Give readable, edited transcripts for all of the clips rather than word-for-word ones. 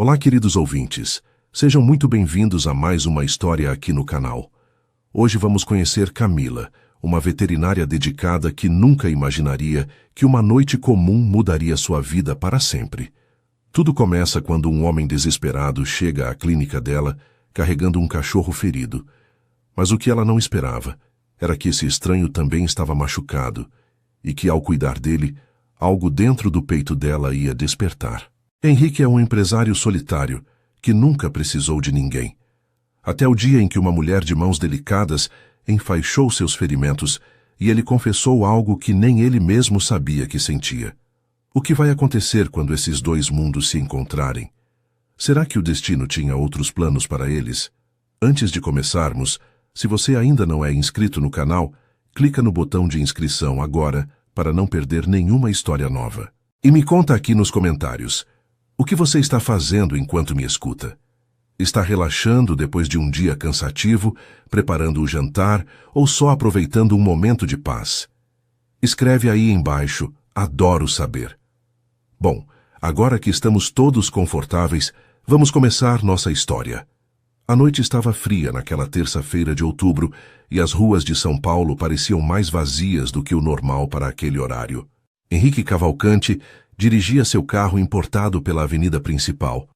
Olá, queridos ouvintes. Sejam muito bem-vindos a mais uma história aqui no canal. Hoje vamos conhecer Camila, uma veterinária dedicada que nunca imaginaria que uma noite comum mudaria sua vida para sempre. Tudo começa quando um homem desesperado chega à clínica dela carregando um cachorro ferido. Mas o que ela não esperava era que esse estranho também estava machucado e que, ao cuidar dele, algo dentro do peito dela ia despertar. Henrique é um empresário solitário que nunca precisou de ninguém. Até o dia em que uma mulher de mãos delicadas enfaixou seus ferimentos e ele confessou algo que nem ele mesmo sabia que sentia. O que vai acontecer quando esses dois mundos se encontrarem? Será que o destino tinha outros planos para eles? Antes de começarmos, se você ainda não é inscrito no canal, clica no botão de inscrição agora para não perder nenhuma história nova. E me conta aqui nos comentários, o que você está fazendo enquanto me escuta? Está relaxando depois de um dia cansativo, preparando o jantar ou só aproveitando um momento de paz? Escreve aí embaixo, adoro saber. Bom, agora que estamos todos confortáveis, vamos começar nossa história. A noite estava fria naquela terça-feira de outubro e as ruas de São Paulo pareciam mais vazias do que o normal para aquele horário. Henrique Cavalcante dirigia seu carro importado pela avenida principal,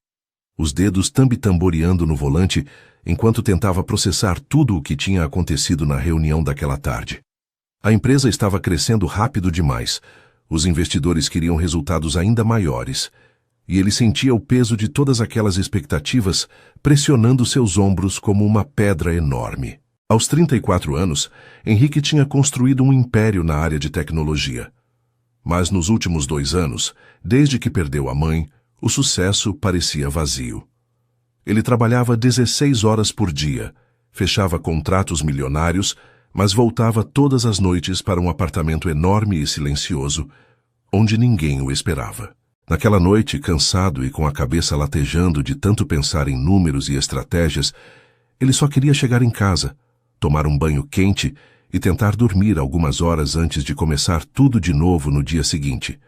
os dedos tamboreando no volante enquanto tentava processar tudo o que tinha acontecido na reunião daquela tarde. A empresa estava crescendo rápido demais, os investidores queriam resultados ainda maiores, e ele sentia o peso de todas aquelas expectativas pressionando seus ombros como uma pedra enorme. Aos 34 anos, Henrique tinha construído um império na área de tecnologia. Mas nos últimos 2 anos, desde que perdeu a mãe, o sucesso parecia vazio. Ele trabalhava 16 horas por dia, fechava contratos milionários, mas voltava todas as noites para um apartamento enorme e silencioso, onde ninguém o esperava. Naquela noite, cansado e com a cabeça latejando de tanto pensar em números e estratégias, ele só queria chegar em casa, tomar um banho quente e tentar dormir algumas horas antes de começar tudo de novo no dia seguinte.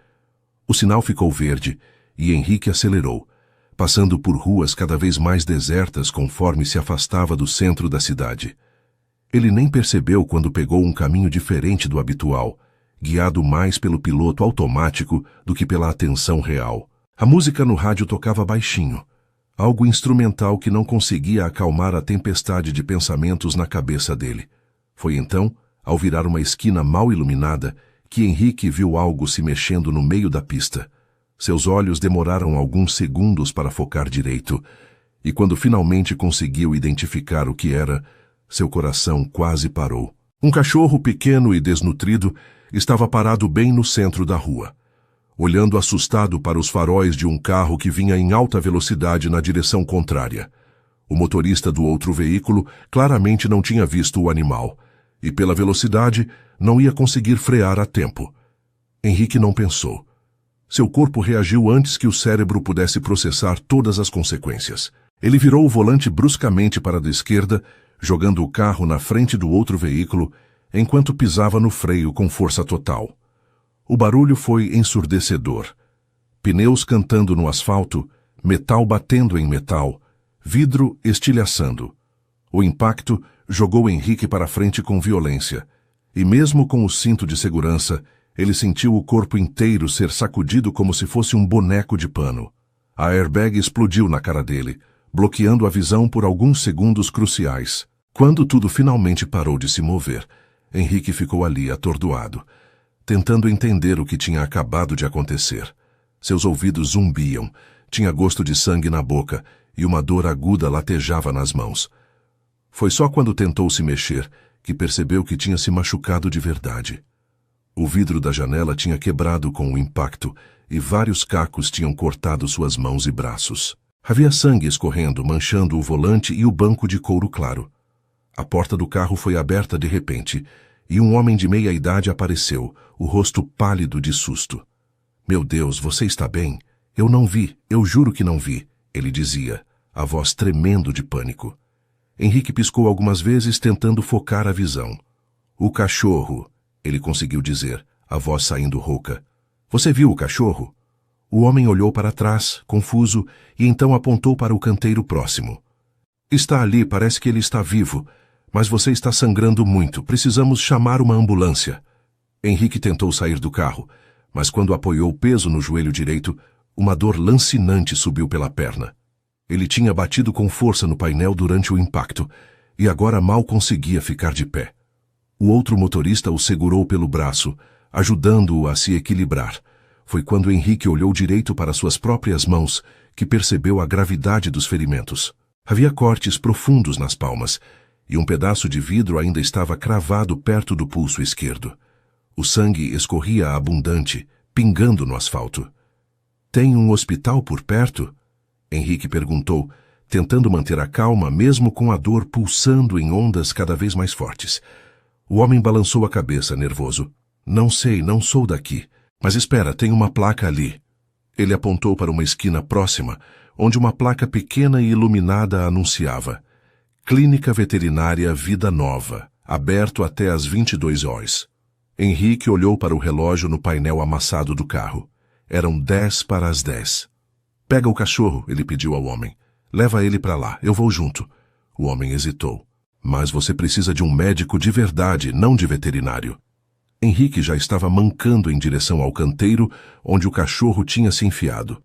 O sinal ficou verde e Henrique acelerou, passando por ruas cada vez mais desertas conforme se afastava do centro da cidade. Ele nem percebeu quando pegou um caminho diferente do habitual, guiado mais pelo piloto automático do que pela atenção real. A música no rádio tocava baixinho, algo instrumental que não conseguia acalmar a tempestade de pensamentos na cabeça dele. Foi então, ao virar uma esquina mal iluminada, que Henrique viu algo se mexendo no meio da pista. Seus olhos demoraram alguns segundos para focar direito, e quando finalmente conseguiu identificar o que era, seu coração quase parou. Um cachorro pequeno e desnutrido estava parado bem no centro da rua, olhando assustado para os faróis de um carro que vinha em alta velocidade na direção contrária. O motorista do outro veículo claramente não tinha visto o animal, e pela velocidade não ia conseguir frear a tempo. Henrique não pensou. Seu corpo reagiu antes que o cérebro pudesse processar todas as consequências. Ele virou o volante bruscamente para a esquerda, jogando o carro na frente do outro veículo, enquanto pisava no freio com força total. O barulho foi ensurdecedor. Pneus cantando no asfalto, metal batendo em metal, vidro estilhaçando. O impacto jogou Henrique para frente com violência, e mesmo com o cinto de segurança, ele sentiu o corpo inteiro ser sacudido como se fosse um boneco de pano. A airbag explodiu na cara dele, bloqueando a visão por alguns segundos cruciais. Quando tudo finalmente parou de se mover, Henrique ficou ali atordoado, tentando entender o que tinha acabado de acontecer. Seus ouvidos zumbiam, tinha gosto de sangue na boca e uma dor aguda latejava nas mãos. Foi só quando tentou se mexer que percebeu que tinha se machucado de verdade. O vidro da janela tinha quebrado com o impacto e vários cacos tinham cortado suas mãos e braços. Havia sangue escorrendo, manchando o volante e o banco de couro claro. A porta do carro foi aberta de repente e um homem de meia idade apareceu, o rosto pálido de susto. "Meu Deus, você está bem? Eu não vi, eu juro que não vi", ele dizia, a voz tremendo de pânico. Henrique piscou algumas vezes tentando focar a visão. "O cachorro", ele conseguiu dizer, a voz saindo rouca. "Você viu o cachorro?" O homem olhou para trás, confuso, e então apontou para o canteiro próximo. Está ali, parece que ele está vivo, mas você está sangrando muito. Precisamos chamar uma ambulância. Henrique tentou sair do carro, mas quando apoiou o peso no joelho direito, uma dor lancinante subiu pela perna. Ele tinha batido com força no painel durante o impacto, e agora mal conseguia ficar de pé. O outro motorista o segurou pelo braço, ajudando-o a se equilibrar. Foi quando Henrique olhou direito para suas próprias mãos que percebeu a gravidade dos ferimentos. Havia cortes profundos nas palmas, e um pedaço de vidro ainda estava cravado perto do pulso esquerdo. O sangue escorria abundante, pingando no asfalto. Tem um hospital por perto? Henrique perguntou, tentando manter a calma mesmo com a dor pulsando em ondas cada vez mais fortes. O homem balançou a cabeça, nervoso. Não sei, não sou daqui. Mas espera, tem uma placa ali. Ele apontou para uma esquina próxima, onde uma placa pequena e iluminada anunciava: Clínica Veterinária Vida Nova, aberto até às 22 horas. Henrique olhou para o relógio no painel amassado do carro. Eram 10 para as 10. Pega o cachorro, ele pediu ao homem. Leva ele para lá, eu vou junto. O homem hesitou. Mas você precisa de um médico de verdade, não de veterinário. Henrique já estava mancando em direção ao canteiro onde o cachorro tinha se enfiado.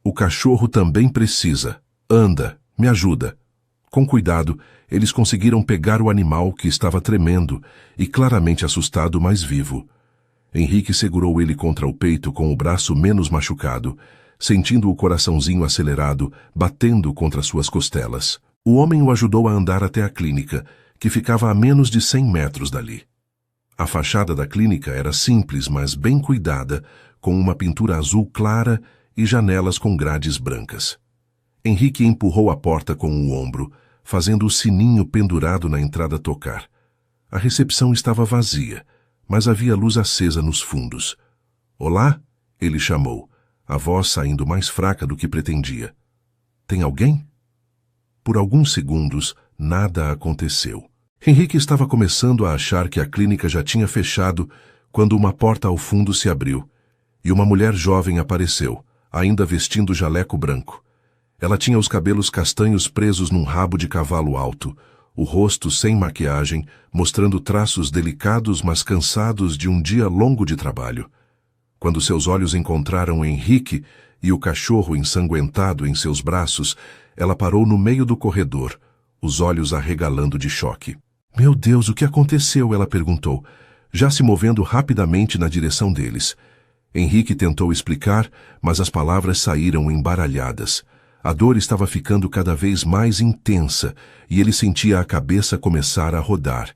O cachorro também precisa. Anda, me ajuda. Com cuidado, eles conseguiram pegar o animal que estava tremendo e claramente assustado, mas vivo. Henrique segurou ele contra o peito com o braço menos machucado, sentindo o coraçãozinho acelerado, batendo contra suas costelas. O homem o ajudou a andar até a clínica, que ficava a menos de 100 metros dali. A fachada da clínica era simples, mas bem cuidada, com uma pintura azul clara e janelas com grades brancas. Henrique empurrou a porta com o ombro, fazendo o sininho pendurado na entrada tocar. A recepção estava vazia, mas havia luz acesa nos fundos. Olá? Ele chamou, a voz saindo mais fraca do que pretendia. Tem alguém? Por alguns segundos, nada aconteceu. Henrique estava começando a achar que a clínica já tinha fechado quando uma porta ao fundo se abriu e uma mulher jovem apareceu, ainda vestindo jaleco branco. Ela tinha os cabelos castanhos presos num rabo de cavalo alto, o rosto sem maquiagem, mostrando traços delicados mas cansados de um dia longo de trabalho. Quando seus olhos encontraram Henrique e o cachorro ensanguentado em seus braços, ela parou no meio do corredor, os olhos arregalando de choque. Meu Deus, o que aconteceu? Ela perguntou, já se movendo rapidamente na direção deles. Henrique tentou explicar, mas as palavras saíram embaralhadas. A dor estava ficando cada vez mais intensa e ele sentia a cabeça começar a rodar.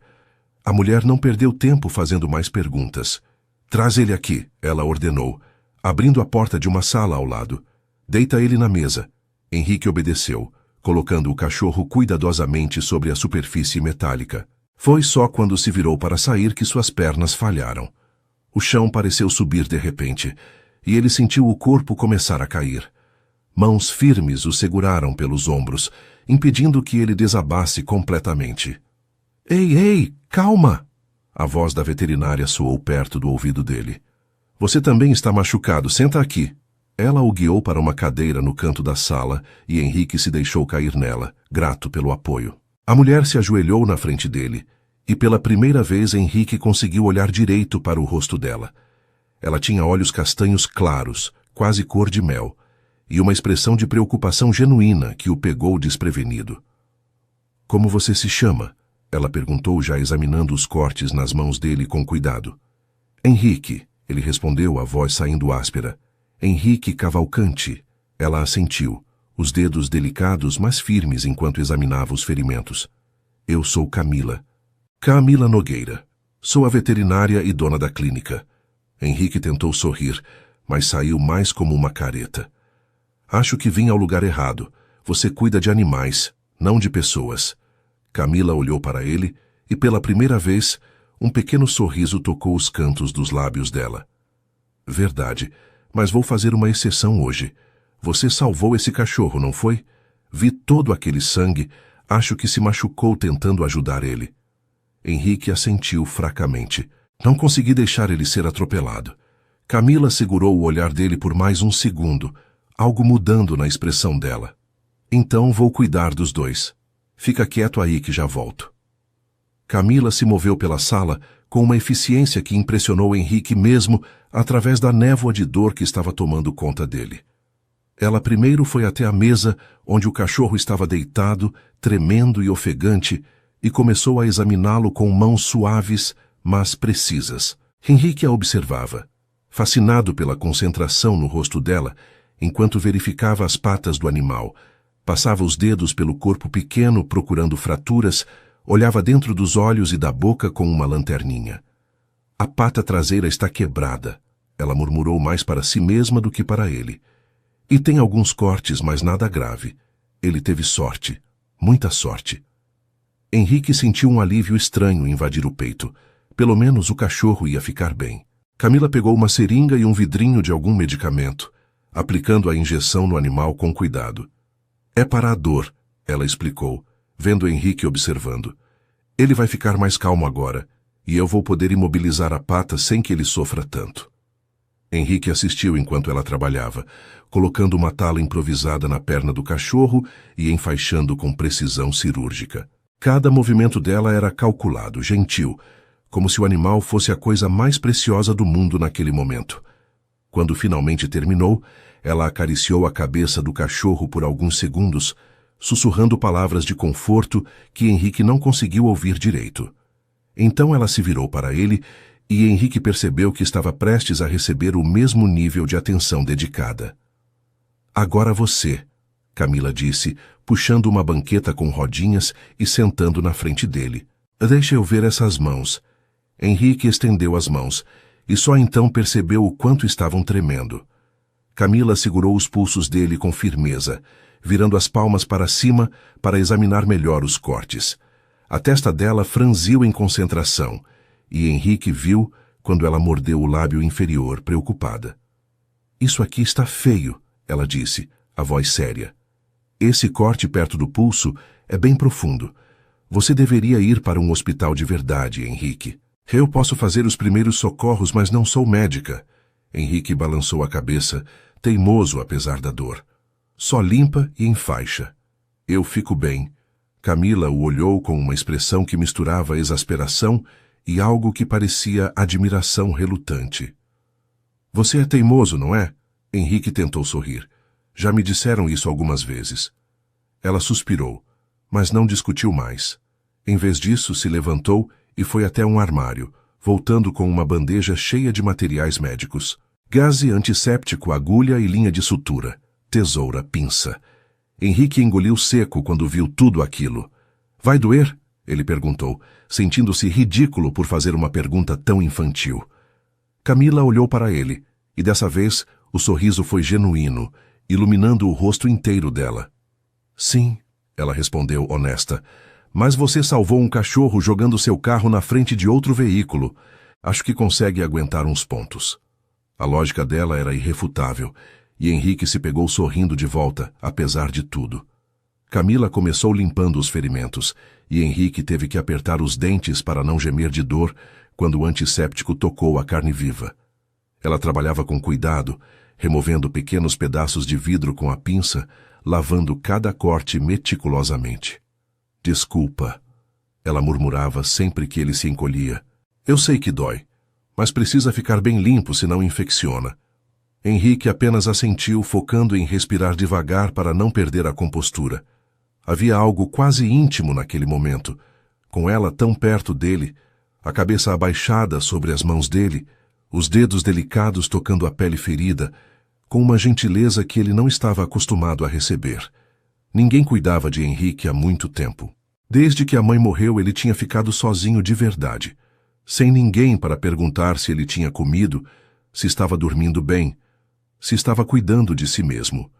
A mulher não perdeu tempo fazendo mais perguntas. Traz ele aqui, ela ordenou, abrindo a porta de uma sala ao lado. Deita ele na mesa. Henrique obedeceu, colocando o cachorro cuidadosamente sobre a superfície metálica. Foi só quando se virou para sair que suas pernas falharam. O chão pareceu subir de repente, e ele sentiu o corpo começar a cair. Mãos firmes o seguraram pelos ombros, impedindo que ele desabasse completamente. Ei, ei, calma! A voz da veterinária soou perto do ouvido dele. Você também está machucado, senta aqui. Ela o guiou para uma cadeira no canto da sala e Henrique se deixou cair nela, grato pelo apoio. A mulher se ajoelhou na frente dele, e pela primeira vez Henrique conseguiu olhar direito para o rosto dela. Ela tinha olhos castanhos claros, quase cor de mel, e uma expressão de preocupação genuína que o pegou desprevenido. Como você se chama? Ela perguntou, já examinando os cortes nas mãos dele com cuidado. Henrique, ele respondeu, a voz saindo áspera. Henrique Cavalcante. Ela assentiu, os dedos delicados, mas firmes enquanto examinava os ferimentos. Eu sou Camila. Camila Nogueira. Sou a veterinária e dona da clínica. Henrique tentou sorrir, mas saiu mais como uma careta. Acho que vim ao lugar errado. Você cuida de animais, não de pessoas. Camila olhou para ele e, pela primeira vez, um pequeno sorriso tocou os cantos dos lábios dela. Verdade, mas vou fazer uma exceção hoje. Você salvou esse cachorro, não foi? Vi todo aquele sangue. Acho que se machucou tentando ajudar ele. Henrique assentiu fracamente. Não consegui deixar ele ser atropelado. Camila segurou o olhar dele por mais um segundo, algo mudando na expressão dela. Então vou cuidar dos dois. Fica quieto aí que já volto. Camila se moveu pela sala com uma eficiência que impressionou Henrique mesmo através da névoa de dor que estava tomando conta dele. Ela primeiro foi até a mesa onde o cachorro estava deitado, tremendo e ofegante, e começou a examiná-lo com mãos suaves, mas precisas. Henrique a observava, fascinado pela concentração no rosto dela, enquanto verificava as patas do animal, passava os dedos pelo corpo pequeno procurando fraturas, olhava dentro dos olhos e da boca com uma lanterninha. A pata traseira está quebrada, ela murmurou mais para si mesma do que para ele. E tem alguns cortes, mas nada grave. Ele teve sorte, muita sorte. Henrique sentiu um alívio estranho invadir o peito. Pelo menos o cachorro ia ficar bem. Camila pegou uma seringa e um vidrinho de algum medicamento, aplicando a injeção no animal com cuidado. É para a dor, ela explicou, vendo Henrique observando. Ele vai ficar mais calmo agora, e eu vou poder imobilizar a pata sem que ele sofra tanto. Henrique assistiu enquanto ela trabalhava, colocando uma tala improvisada na perna do cachorro e enfaixando com precisão cirúrgica. Cada movimento dela era calculado, gentil, como se o animal fosse a coisa mais preciosa do mundo naquele momento. Quando finalmente terminou, ela acariciou a cabeça do cachorro por alguns segundos, sussurrando palavras de conforto que Henrique não conseguiu ouvir direito. Então ela se virou para ele e Henrique percebeu que estava prestes a receber o mesmo nível de atenção dedicada. Agora você, Camila disse, puxando uma banqueta com rodinhas e sentando na frente dele. Deixa eu ver essas mãos. Henrique estendeu as mãos, e só então percebeu o quanto estavam tremendo. Camila segurou os pulsos dele com firmeza, virando as palmas para cima para examinar melhor os cortes. A testa dela franziu em concentração, e Henrique viu quando ela mordeu o lábio inferior, preocupada. Isso aqui está feio, ela disse, a voz séria. Esse corte perto do pulso é bem profundo. Você deveria ir para um hospital de verdade, Henrique. Eu posso fazer os primeiros socorros, mas não sou médica. Henrique balançou a cabeça, teimoso apesar da dor. Só limpa e enfaixa. Eu fico bem. Camila o olhou com uma expressão que misturava exasperação e algo que parecia admiração relutante. Você é teimoso, não é? Henrique tentou sorrir. Já me disseram isso algumas vezes. Ela suspirou, mas não discutiu mais. Em vez disso, se levantou e foi até um armário, voltando com uma bandeja cheia de materiais médicos. Gaze antisséptico, agulha e linha de sutura. Tesoura, pinça. Henrique engoliu seco quando viu tudo aquilo. Vai doer? Ele perguntou, sentindo-se ridículo por fazer uma pergunta tão infantil. Camila olhou para ele, e dessa vez o sorriso foi genuíno, iluminando o rosto inteiro dela. Sim, ela respondeu honesta, mas você salvou um cachorro jogando seu carro na frente de outro veículo. Acho que consegue aguentar uns pontos. A lógica dela era irrefutável, e Henrique se pegou sorrindo de volta, apesar de tudo. Camila começou limpando os ferimentos, e Henrique teve que apertar os dentes para não gemer de dor quando o antisséptico tocou a carne viva. Ela trabalhava com cuidado, removendo pequenos pedaços de vidro com a pinça, lavando cada corte meticulosamente. Desculpa, ela murmurava sempre que ele se encolhia. Eu sei que dói, mas precisa ficar bem limpo, senão infecciona. Henrique apenas assentiu, focando em respirar devagar para não perder a compostura. Havia algo quase íntimo naquele momento, com ela tão perto dele, a cabeça abaixada sobre as mãos dele, os dedos delicados tocando a pele ferida, com uma gentileza que ele não estava acostumado a receber. Ninguém cuidava de Henrique há muito tempo. Desde que a mãe morreu, ele tinha ficado sozinho de verdade, sem ninguém para perguntar se ele tinha comido, se estava dormindo bem, se estava cuidando de si mesmo.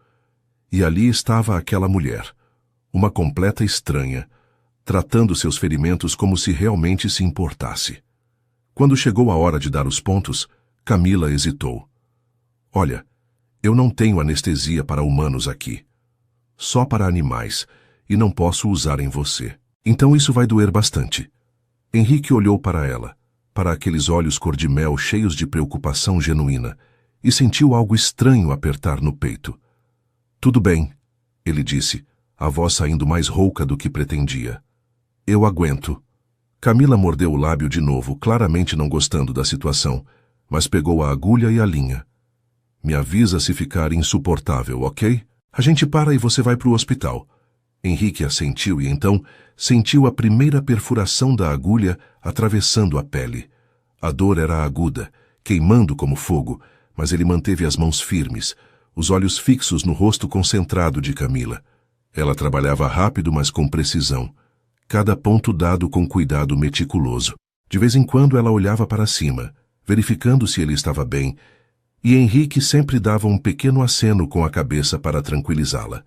E ali estava aquela mulher, uma completa estranha, tratando seus ferimentos como se realmente se importasse. Quando chegou a hora de dar os pontos, Camila hesitou. Olha, eu não tenho anestesia para humanos aqui. Só para animais, e não posso usar em você. Então isso vai doer bastante. Henrique olhou para ela. para aqueles olhos cor-de-mel cheios de preocupação genuína e sentiu algo estranho apertar no peito. Tudo bem, ele disse, a voz saindo mais rouca do que pretendia. Eu aguento. Camila mordeu o lábio de novo, claramente não gostando da situação, mas pegou a agulha e a linha. Me avisa se ficar insuportável, ok? A gente para e você vai para o hospital. Henrique assentiu e então sentiu a primeira perfuração da agulha atravessando a pele. A dor era aguda, queimando como fogo, mas ele manteve as mãos firmes, os olhos fixos no rosto concentrado de Camila. Ela trabalhava rápido, mas com precisão. Cada ponto dado com cuidado meticuloso. De vez em quando ela olhava para cima, verificando se ele estava bem, e Henrique sempre dava um pequeno aceno com a cabeça para tranquilizá-la.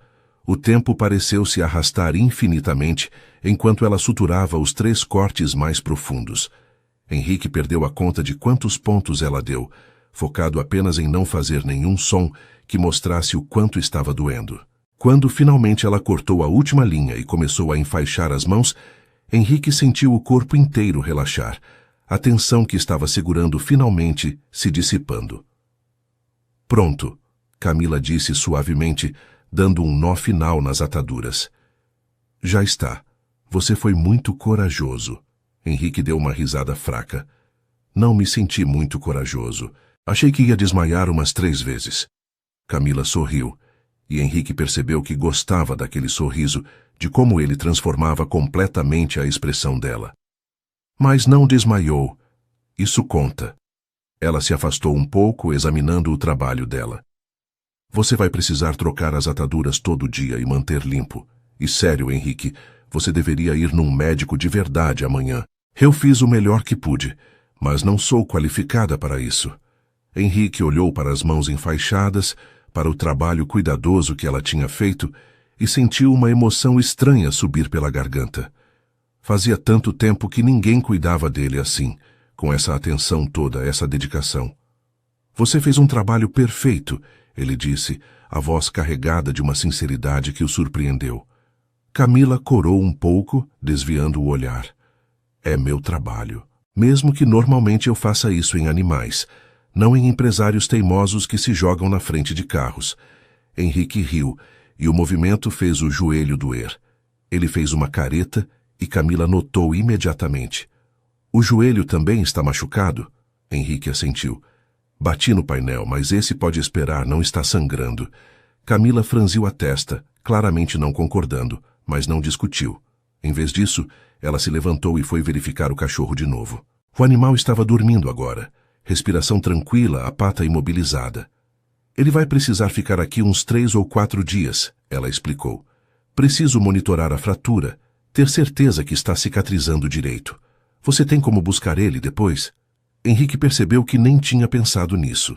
O tempo pareceu se arrastar infinitamente enquanto ela suturava os 3 cortes mais profundos. Henrique perdeu a conta de quantos pontos ela deu, focado apenas em não fazer nenhum som que mostrasse o quanto estava doendo. Quando finalmente ela cortou a última linha e começou a enfaixar as mãos, Henrique sentiu o corpo inteiro relaxar, a tensão que estava segurando finalmente se dissipando. Pronto, Camila disse suavemente, dando um nó final nas ataduras. Já está. Você foi muito corajoso. Henrique deu uma risada fraca. Não me senti muito corajoso. Achei que ia desmaiar umas 3 vezes. Camila sorriu, e Henrique percebeu que gostava daquele sorriso, de como ele transformava completamente a expressão dela. Mas não desmaiou. Isso conta. Ela se afastou um pouco, examinando o trabalho dela. Você vai precisar trocar as ataduras todo dia e manter limpo. E sério, Henrique, você deveria ir num médico de verdade amanhã. Eu fiz o melhor que pude, mas não sou qualificada para isso. Henrique olhou para as mãos enfaixadas, para o trabalho cuidadoso que ela tinha feito, e sentiu uma emoção estranha subir pela garganta. Fazia tanto tempo que ninguém cuidava dele assim, com essa atenção toda, essa dedicação. Você fez um trabalho perfeito, ele disse, a voz carregada de uma sinceridade que o surpreendeu. Camila corou um pouco, desviando o olhar. É meu trabalho. Mesmo que normalmente eu faça isso em animais, não em empresários teimosos que se jogam na frente de carros. Henrique riu, e o movimento fez o joelho doer. Ele fez uma careta e Camila notou imediatamente. O joelho também está machucado? Henrique assentiu. Bati no painel, mas esse pode esperar, não está sangrando. Camila franziu a testa, claramente não concordando, mas não discutiu. Em vez disso, ela se levantou e foi verificar o cachorro de novo. O animal estava dormindo agora. Respiração tranquila, a pata imobilizada. Ele vai precisar ficar aqui uns 3 ou 4 dias, ela explicou. Preciso monitorar a fratura, ter certeza que está cicatrizando direito. Você tem como buscar ele depois? Henrique percebeu que nem tinha pensado nisso.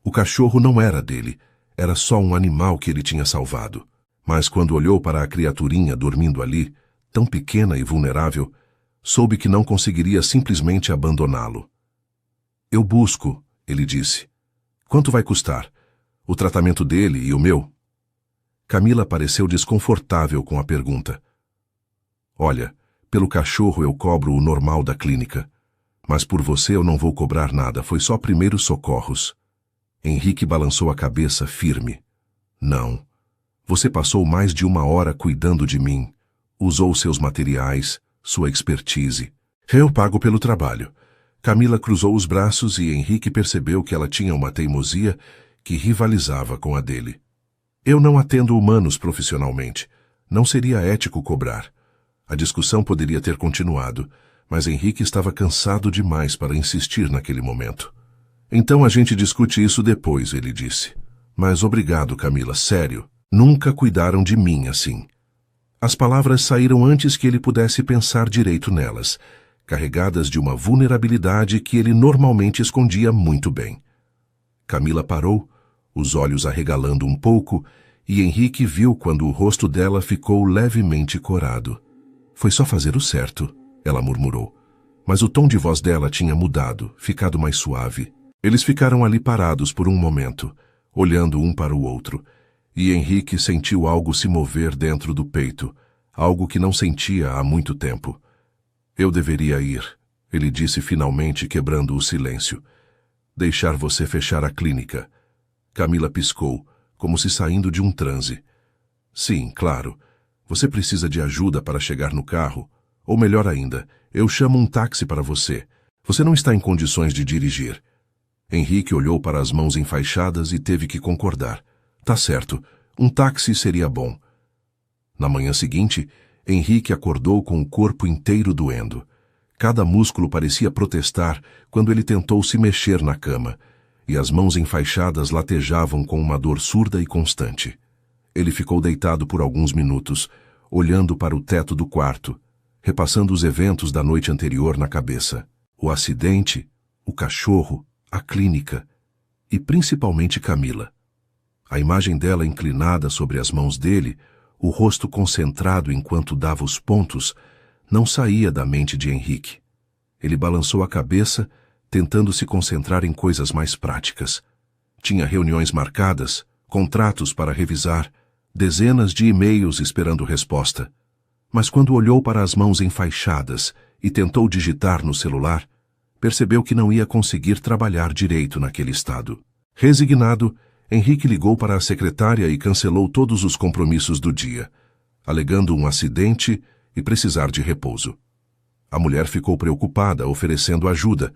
O cachorro não era dele, era só um animal que ele tinha salvado. Mas quando olhou para a criaturinha dormindo ali, tão pequena e vulnerável, soube que não conseguiria simplesmente abandoná-lo. Eu busco, ele disse. Quanto vai custar? O tratamento dele e o meu? Camila pareceu desconfortável com a pergunta. Olha, pelo cachorro eu cobro o normal da clínica. Mas por você eu não vou cobrar nada, foi só primeiros socorros. Henrique balançou a cabeça firme. Não. Você passou mais de 1 hora cuidando de mim. Usou seus materiais, sua expertise. Eu pago pelo trabalho. Camila cruzou os braços e Henrique percebeu que ela tinha uma teimosia que rivalizava com a dele. Eu não atendo humanos profissionalmente. Não seria ético cobrar. A discussão poderia ter continuado, mas Henrique estava cansado demais para insistir naquele momento. Então a gente discute isso depois, ele disse. Mas obrigado, Camila, sério. Nunca cuidaram de mim assim. As palavras saíram antes que ele pudesse pensar direito nelas, carregadas de uma vulnerabilidade que ele normalmente escondia muito bem. Camila parou, os olhos arregalando um pouco, e Henrique viu quando o rosto dela ficou levemente corado. Foi só fazer o certo, ela murmurou. Mas o tom de voz dela tinha mudado, ficado mais suave. Eles ficaram ali parados por um momento, olhando um para o outro, e Henrique sentiu algo se mover dentro do peito, algo que não sentia há muito tempo. Eu deveria ir, Ele disse finalmente, quebrando o silêncio. Deixar você fechar a clínica. Camila piscou, como se saindo de um transe. Sim, claro. Você precisa de ajuda para chegar no carro? Ou melhor ainda, eu chamo um táxi para você. Você não está em condições de dirigir. Henrique olhou para as mãos enfaixadas e teve que concordar. Tá certo, um táxi seria bom. Na manhã seguinte, Henrique acordou com o corpo inteiro doendo. Cada músculo parecia protestar quando ele tentou se mexer na cama, e as mãos enfaixadas latejavam com uma dor surda e constante. Ele ficou deitado por alguns minutos, olhando para o teto do quarto, repassando os eventos da noite anterior na cabeça. O acidente, o cachorro, a clínica e principalmente Camila. A imagem dela inclinada sobre as mãos dele, o rosto concentrado enquanto dava os pontos, não saía da mente de Henrique. Ele balançou a cabeça, tentando se concentrar em coisas mais práticas. Tinha reuniões marcadas, contratos para revisar, dezenas de e-mails esperando resposta. Mas quando olhou para as mãos enfaixadas e tentou digitar no celular, percebeu que não ia conseguir trabalhar direito naquele estado. Resignado, Henrique ligou para a secretária e cancelou todos os compromissos do dia, alegando um acidente e precisar de repouso. A mulher ficou preocupada, oferecendo ajuda,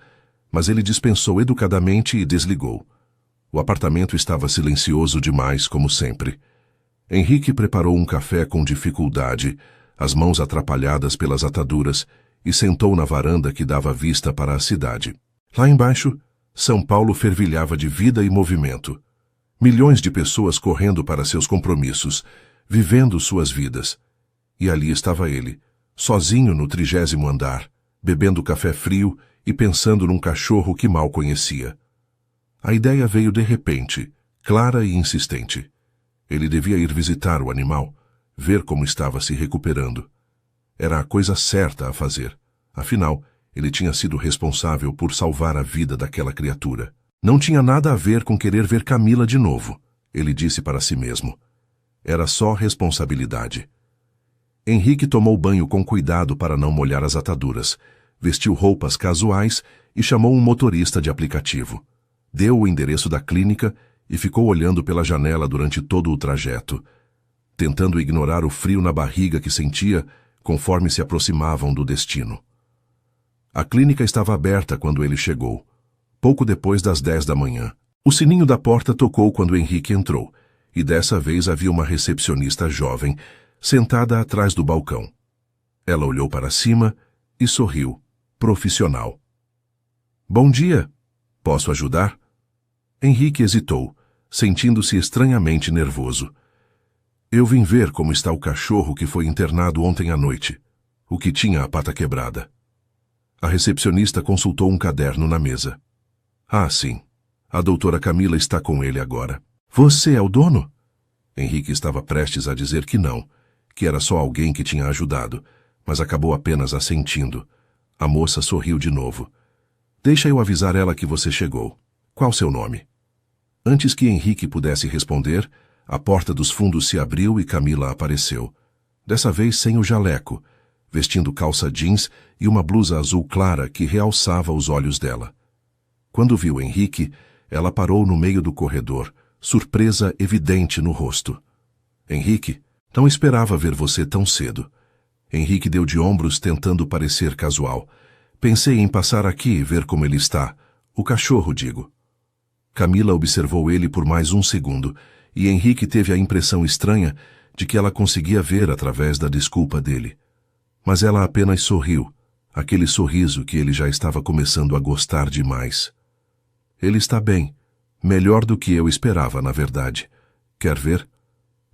mas ele dispensou educadamente e desligou. O apartamento estava silencioso demais, como sempre. Henrique preparou um café com dificuldade, as mãos atrapalhadas pelas ataduras, e sentou na varanda que dava vista para a cidade. Lá embaixo, São Paulo fervilhava de vida e movimento. Milhões de pessoas correndo para seus compromissos, vivendo suas vidas. E ali estava ele, sozinho no 30º andar, bebendo café frio e pensando num cachorro que mal conhecia. A ideia veio de repente, clara e insistente. Ele devia ir visitar o animal, ver como estava se recuperando. Era a coisa certa a fazer. Afinal, ele tinha sido responsável por salvar a vida daquela criatura. Não tinha nada a ver com querer ver Camila de novo, ele disse para si mesmo. Era só responsabilidade. Henrique tomou banho com cuidado para não molhar as ataduras, vestiu roupas casuais e chamou um motorista de aplicativo. Deu o endereço da clínica e ficou olhando pela janela durante todo o trajeto, tentando ignorar o frio na barriga que sentia conforme se aproximavam do destino. A clínica estava aberta quando ele chegou, pouco depois das 10 da manhã. O sininho da porta tocou quando Henrique entrou, e dessa vez havia uma recepcionista jovem, sentada atrás do balcão. Ela olhou para cima e sorriu, profissional. Bom dia. Posso ajudar? Henrique hesitou, sentindo-se estranhamente nervoso. Eu vim ver como está o cachorro que foi internado ontem à noite, o que tinha a pata quebrada. A recepcionista consultou um caderno na mesa. Ah, sim. A doutora Camila está com ele agora. Você é o dono? Henrique estava prestes a dizer que não, que era só alguém que tinha ajudado, mas acabou apenas assentindo. A moça sorriu de novo. Deixa eu avisar ela que você chegou. Qual seu nome? Antes que Henrique pudesse responder, a porta dos fundos se abriu e Camila apareceu. Dessa vez sem o jaleco, vestindo calça jeans e uma blusa azul clara que realçava os olhos dela. Quando viu Henrique, ela parou no meio do corredor, surpresa evidente no rosto. Henrique, não esperava ver você tão cedo. Henrique deu de ombros tentando parecer casual. Pensei em passar aqui e ver como ele está. O cachorro, digo. Camila observou ele por mais um segundo, e Henrique teve a impressão estranha de que ela conseguia ver através da desculpa dele. Mas ela apenas sorriu, aquele sorriso que ele já estava começando a gostar demais. Ele está bem, melhor do que eu esperava, na verdade. Quer ver?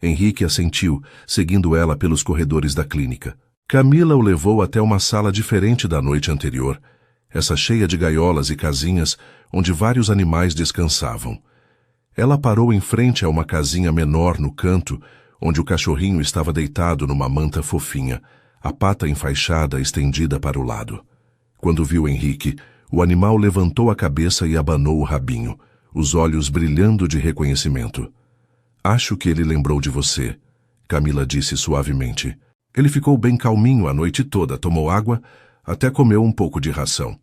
Henrique assentiu, seguindo ela pelos corredores da clínica. Camila o levou até uma sala diferente da noite anterior, essa cheia de gaiolas e casinhas onde vários animais descansavam. Ela parou em frente a uma casinha menor no canto, onde o cachorrinho estava deitado numa manta fofinha, a pata enfaixada estendida para o lado. Quando viu Henrique, o animal levantou a cabeça e abanou o rabinho, os olhos brilhando de reconhecimento. Acho que ele lembrou de você, Camila disse suavemente. Ele ficou bem calminho a noite toda, tomou água, até comeu um pouco de ração.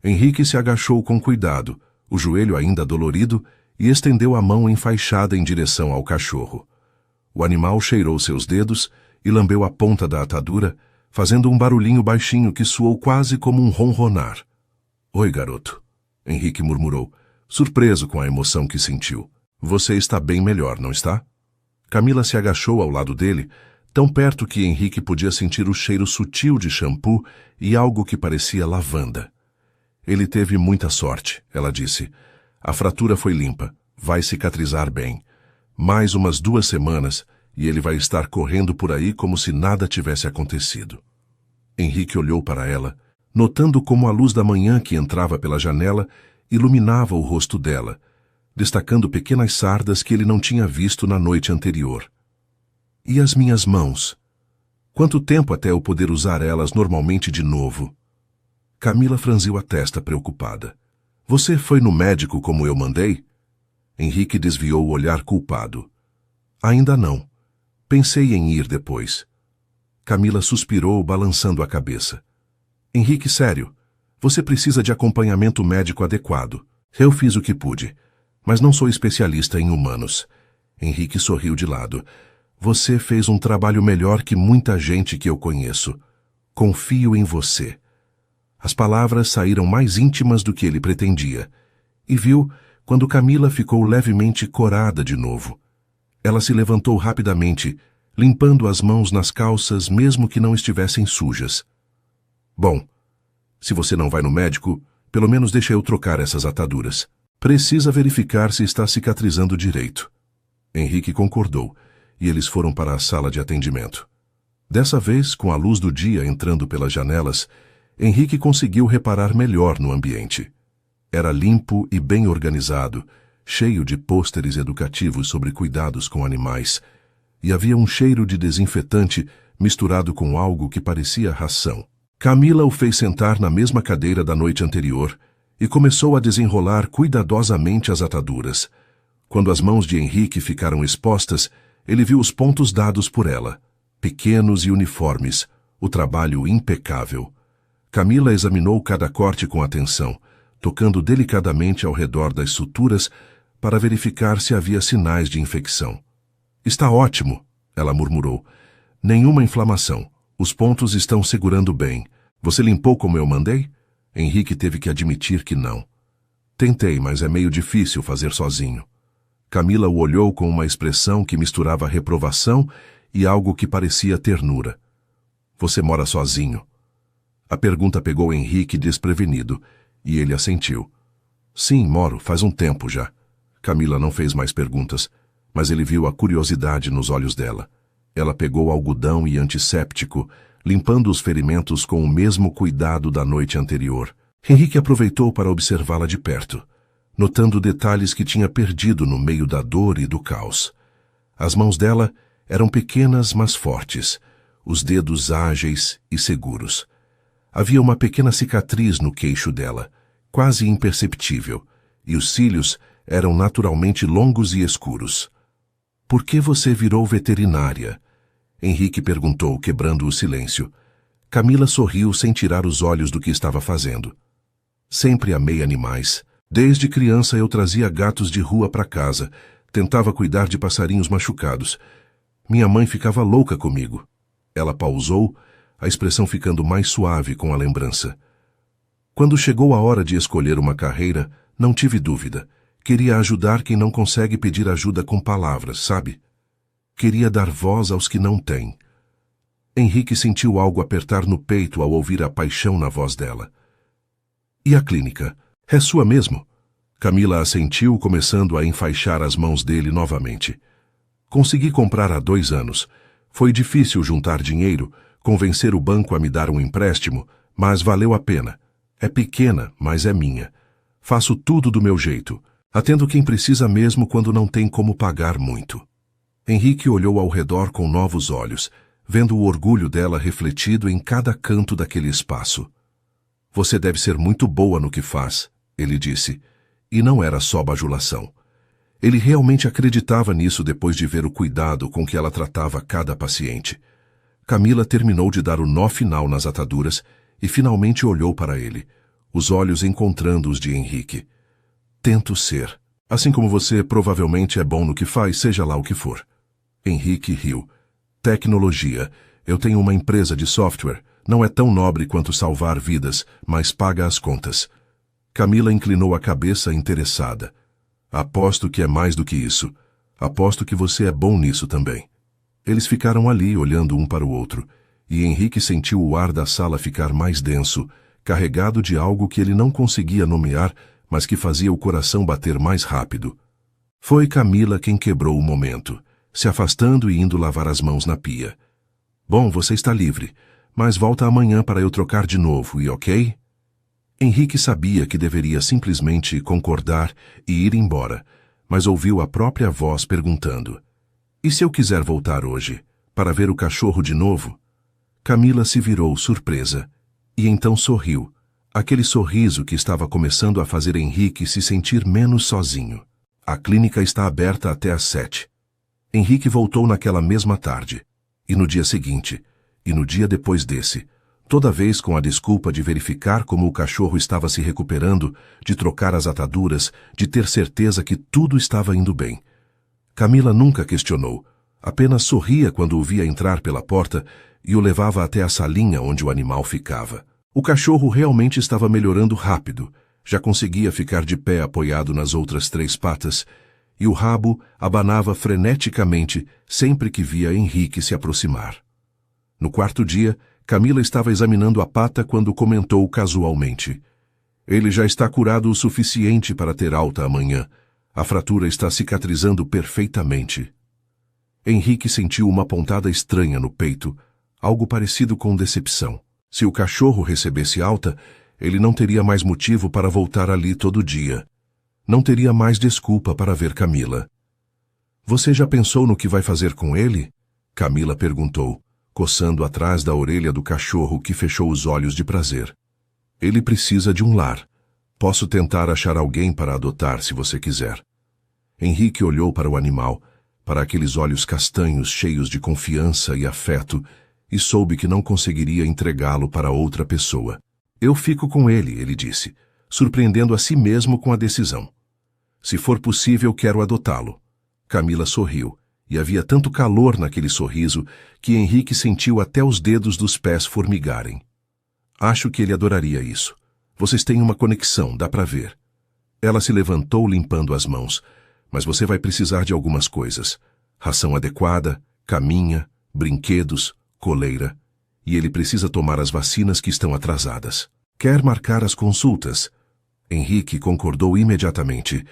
Henrique se agachou com cuidado, o joelho ainda dolorido, e estendeu a mão enfaixada em direção ao cachorro. O animal cheirou seus dedos e lambeu a ponta da atadura, fazendo um barulhinho baixinho que soou quase como um ronronar. "Oi, garoto", Henrique murmurou, surpreso com a emoção que sentiu. "Você está bem melhor, não está?" Camila se agachou ao lado dele, tão perto que Henrique podia sentir o cheiro sutil de shampoo e algo que parecia lavanda. "Ele teve muita sorte", ela disse. "A fratura foi limpa, vai cicatrizar bem. Mais umas 2 semanas e ele vai estar correndo por aí como se nada tivesse acontecido." Henrique olhou para ela, notando como a luz da manhã que entrava pela janela iluminava o rosto dela, destacando pequenas sardas que ele não tinha visto na noite anterior. "E as minhas mãos? Quanto tempo até eu poder usar elas normalmente de novo?" Camila franziu a testa preocupada. "Você foi no médico como eu mandei?" Henrique desviou o olhar culpado. "Ainda não. Pensei em ir depois." Camila suspirou, balançando a cabeça. "Henrique, sério, você precisa de acompanhamento médico adequado. Eu fiz o que pude, mas não sou especialista em humanos." Henrique sorriu de lado. "Você fez um trabalho melhor que muita gente que eu conheço. Confio em você." As palavras saíram mais íntimas do que ele pretendia, e viu quando Camila ficou levemente corada de novo. Ela se levantou rapidamente, limpando as mãos nas calças mesmo que não estivessem sujas. "Bom, se você não vai no médico, pelo menos deixa eu trocar essas ataduras. Precisa verificar se está cicatrizando direito." Henrique concordou, e eles foram para a sala de atendimento. Dessa vez, com a luz do dia entrando pelas janelas, Henrique conseguiu reparar melhor no ambiente. Era limpo e bem organizado, cheio de pôsteres educativos sobre cuidados com animais, e havia um cheiro de desinfetante misturado com algo que parecia ração. Camila o fez sentar na mesma cadeira da noite anterior e começou a desenrolar cuidadosamente as ataduras. Quando as mãos de Henrique ficaram expostas, ele viu os pontos dados por ela, pequenos e uniformes, o trabalho impecável. Camila examinou cada corte com atenção, tocando delicadamente ao redor das suturas para verificar se havia sinais de infecção. "Está ótimo", ela murmurou. "Nenhuma inflamação. Os pontos estão segurando bem. Você limpou como eu mandei?" Henrique teve que admitir que não. "Tentei, mas é meio difícil fazer sozinho." Camila o olhou com uma expressão que misturava reprovação e algo que parecia ternura. "Você mora sozinho?" A pergunta pegou Henrique desprevenido, e ele assentiu. "Sim, moro, faz um tempo já." Camila não fez mais perguntas, mas ele viu a curiosidade nos olhos dela. Ela pegou algodão e antisséptico, limpando os ferimentos com o mesmo cuidado da noite anterior. Henrique aproveitou para observá-la de perto, notando detalhes que tinha perdido no meio da dor e do caos. As mãos dela eram pequenas, mas fortes, os dedos ágeis e seguros. Havia uma pequena cicatriz no queixo dela, quase imperceptível, e os cílios eram naturalmente longos e escuros. "Por que você virou veterinária?" Henrique perguntou, quebrando o silêncio. Camila sorriu sem tirar os olhos do que estava fazendo. "Sempre amei animais. Desde criança eu trazia gatos de rua para casa, tentava cuidar de passarinhos machucados. Minha mãe ficava louca comigo." Ela pausou, a expressão ficando mais suave com a lembrança. "Quando chegou a hora de escolher uma carreira, não tive dúvida. Queria ajudar quem não consegue pedir ajuda com palavras, sabe? Queria dar voz aos que não têm." Henrique sentiu algo apertar no peito ao ouvir a paixão na voz dela. "E a clínica? É sua mesmo?" Camila assentiu, começando a enfaixar as mãos dele novamente. "Consegui comprar há 2 anos. Foi difícil juntar dinheiro, convencer o banco a me dar um empréstimo, mas valeu a pena. É pequena, mas é minha. Faço tudo do meu jeito. Atendo quem precisa mesmo quando não tem como pagar muito." Henrique olhou ao redor com novos olhos, vendo o orgulho dela refletido em cada canto daquele espaço. "Você deve ser muito boa no que faz", ele disse, e não era só bajulação. Ele realmente acreditava nisso depois de ver o cuidado com que ela tratava cada paciente. Camila terminou de dar o nó final nas ataduras e finalmente olhou para ele, os olhos encontrando os de Henrique. Tento ser. Assim como você provavelmente é bom no que faz, seja lá o que for. Henrique riu. Tecnologia. Eu tenho uma empresa de software. Não é tão nobre quanto salvar vidas, mas paga as contas. Camila inclinou a cabeça interessada. Aposto que é mais do que isso. Aposto que você é bom nisso também. Eles ficaram ali, olhando um para o outro, e Henrique sentiu o ar da sala ficar mais denso, carregado de algo que ele não conseguia nomear, mas que fazia o coração bater mais rápido. Foi Camila quem quebrou o momento, se afastando e indo lavar as mãos na pia. Bom, você está livre, mas volta amanhã para eu trocar de novo, e ok? Henrique sabia que deveria simplesmente concordar e ir embora, mas ouviu a própria voz perguntando: e se eu quiser voltar hoje, para ver o cachorro de novo? Camila se virou surpresa, e então sorriu, aquele sorriso que estava começando a fazer Henrique se sentir menos sozinho. A clínica está aberta até às 7. Henrique voltou naquela mesma tarde, e no dia seguinte, e no dia depois desse, toda vez com a desculpa de verificar como o cachorro estava se recuperando, de trocar as ataduras, de ter certeza que tudo estava indo bem. Camila nunca questionou, apenas sorria quando o via entrar pela porta e o levava até a salinha onde o animal ficava. O cachorro realmente estava melhorando rápido, já conseguia ficar de pé apoiado nas outras 3 patas, e o rabo abanava freneticamente sempre que via Henrique se aproximar. No 4º dia, Camila estava examinando a pata quando comentou casualmente: ele já está curado o suficiente para ter alta amanhã. A fratura está cicatrizando perfeitamente. Henrique sentiu uma pontada estranha no peito, algo parecido com decepção. Se o cachorro recebesse alta, ele não teria mais motivo para voltar ali todo dia. Não teria mais desculpa para ver Camila. Você já pensou no que vai fazer com ele? Camila perguntou, coçando atrás da orelha do cachorro que fechou os olhos de prazer. Ele precisa de um lar. Posso tentar achar alguém para adotar se você quiser. Henrique olhou para o animal, para aqueles olhos castanhos cheios de confiança e afeto, e soube que não conseguiria entregá-lo para outra pessoa. Eu fico com ele disse, surpreendendo a si mesmo com a decisão. Se for possível, quero adotá-lo. Camila sorriu, e havia tanto calor naquele sorriso que Henrique sentiu até os dedos dos pés formigarem. Acho que ele adoraria isso. Vocês têm uma conexão, dá para ver. Ela se levantou limpando as mãos, mas você vai precisar de algumas coisas. Ração adequada, caminha, brinquedos, coleira, e ele precisa tomar as vacinas que estão atrasadas. Quer marcar as consultas? Henrique concordou imediatamente.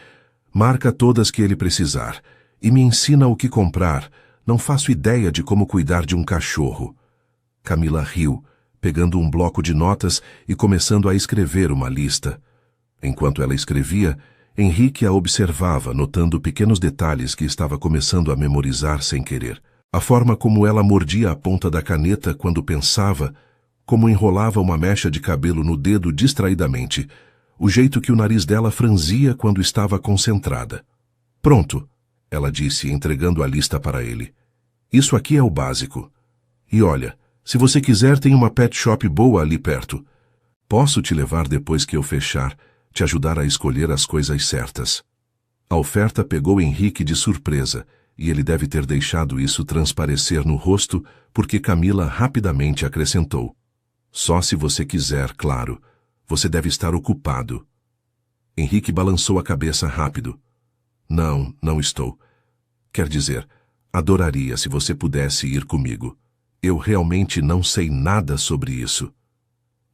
Marca todas que ele precisar, e me ensina o que comprar. Não faço ideia de como cuidar de um cachorro. Camila riu, pegando um bloco de notas e começando a escrever uma lista. Enquanto ela escrevia, Henrique a observava, notando pequenos detalhes que estava começando a memorizar sem querer. A forma como ela mordia a ponta da caneta quando pensava, como enrolava uma mecha de cabelo no dedo distraidamente, o jeito que o nariz dela franzia quando estava concentrada. Pronto, ela disse, entregando a lista para ele. Isso aqui é o básico. E olha, se você quiser, tem uma pet shop boa ali perto. Posso te levar depois que eu fechar, te ajudar a escolher as coisas certas. A oferta pegou Henrique de surpresa, e ele deve ter deixado isso transparecer no rosto, porque Camila rapidamente acrescentou. Só se você quiser, claro. Você deve estar ocupado. Henrique balançou a cabeça rápido. Não, não estou. Quer dizer, adoraria se você pudesse ir comigo. Eu realmente não sei nada sobre isso.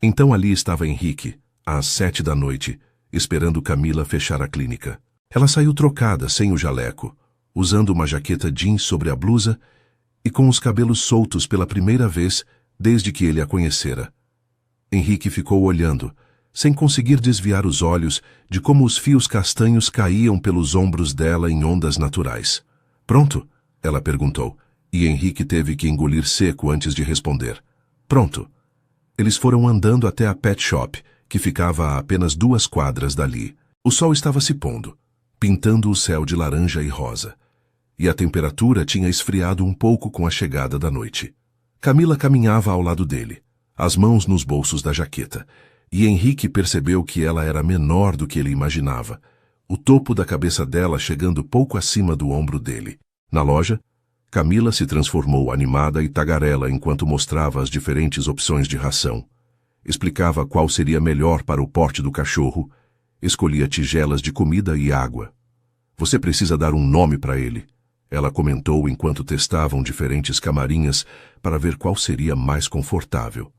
Então ali estava Henrique, às 7 da noite, esperando Camila fechar a clínica. Ela saiu trocada, sem o jaleco, usando uma jaqueta jeans sobre a blusa e com os cabelos soltos pela primeira vez desde que ele a conhecera. Henrique ficou olhando, sem conseguir desviar os olhos de como os fios castanhos caíam pelos ombros dela em ondas naturais. Pronto? Ela perguntou, e Henrique teve que engolir seco antes de responder. Pronto. Eles foram andando até a pet shop, que ficava a apenas 2 quadras dali. O sol estava se pondo, pintando o céu de laranja e rosa, e a temperatura tinha esfriado um pouco com a chegada da noite. Camila caminhava ao lado dele, as mãos nos bolsos da jaqueta, e Henrique percebeu que ela era menor do que ele imaginava, o topo da cabeça dela chegando pouco acima do ombro dele. Na loja, Camila se transformou animada e tagarela enquanto mostrava as diferentes opções de ração. Explicava qual seria melhor para o porte do cachorro, escolhia tigelas de comida e água. Você precisa dar um nome para ele, ela comentou enquanto testavam diferentes camarinhas para ver qual seria mais confortável.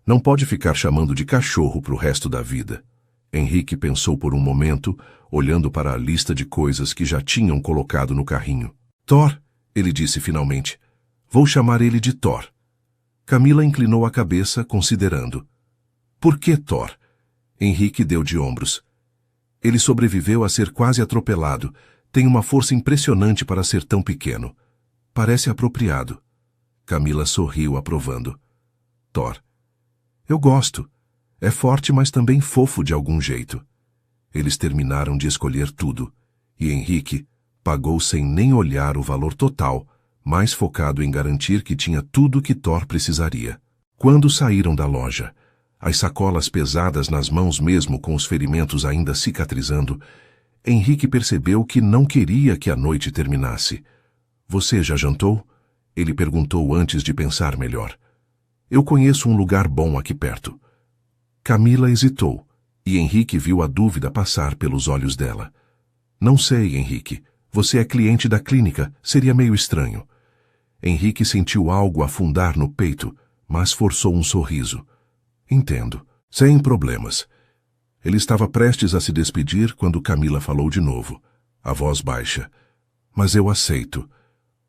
Não pode ficar chamando de cachorro para o resto da vida. Henrique pensou por um momento, olhando para a lista de coisas que já tinham colocado no carrinho. Thor, ele disse finalmente. Vou chamar ele de Thor. Camila inclinou a cabeça, considerando. Por que Thor? Henrique deu de ombros. Ele sobreviveu a ser quase atropelado. Tem uma força impressionante para ser tão pequeno. Parece apropriado. Camila sorriu, aprovando. Thor. Eu gosto. É forte, mas também fofo de algum jeito. Eles terminaram de escolher tudo, e Henrique pagou sem nem olhar o valor total, mais focado em garantir que tinha tudo que Thor precisaria. Quando saíram da loja, as sacolas pesadas nas mãos mesmo com os ferimentos ainda cicatrizando, Henrique percebeu que não queria que a noite terminasse. Você já jantou? Ele perguntou antes de pensar melhor. Eu conheço um lugar bom aqui perto. Camila hesitou, e Henrique viu a dúvida passar pelos olhos dela. Não sei, Henrique. Você é cliente da clínica, seria meio estranho. Henrique sentiu algo afundar no peito, mas forçou um sorriso. Entendo. Sem problemas. Ele estava prestes a se despedir quando Camila falou de novo, a voz baixa. Mas eu aceito.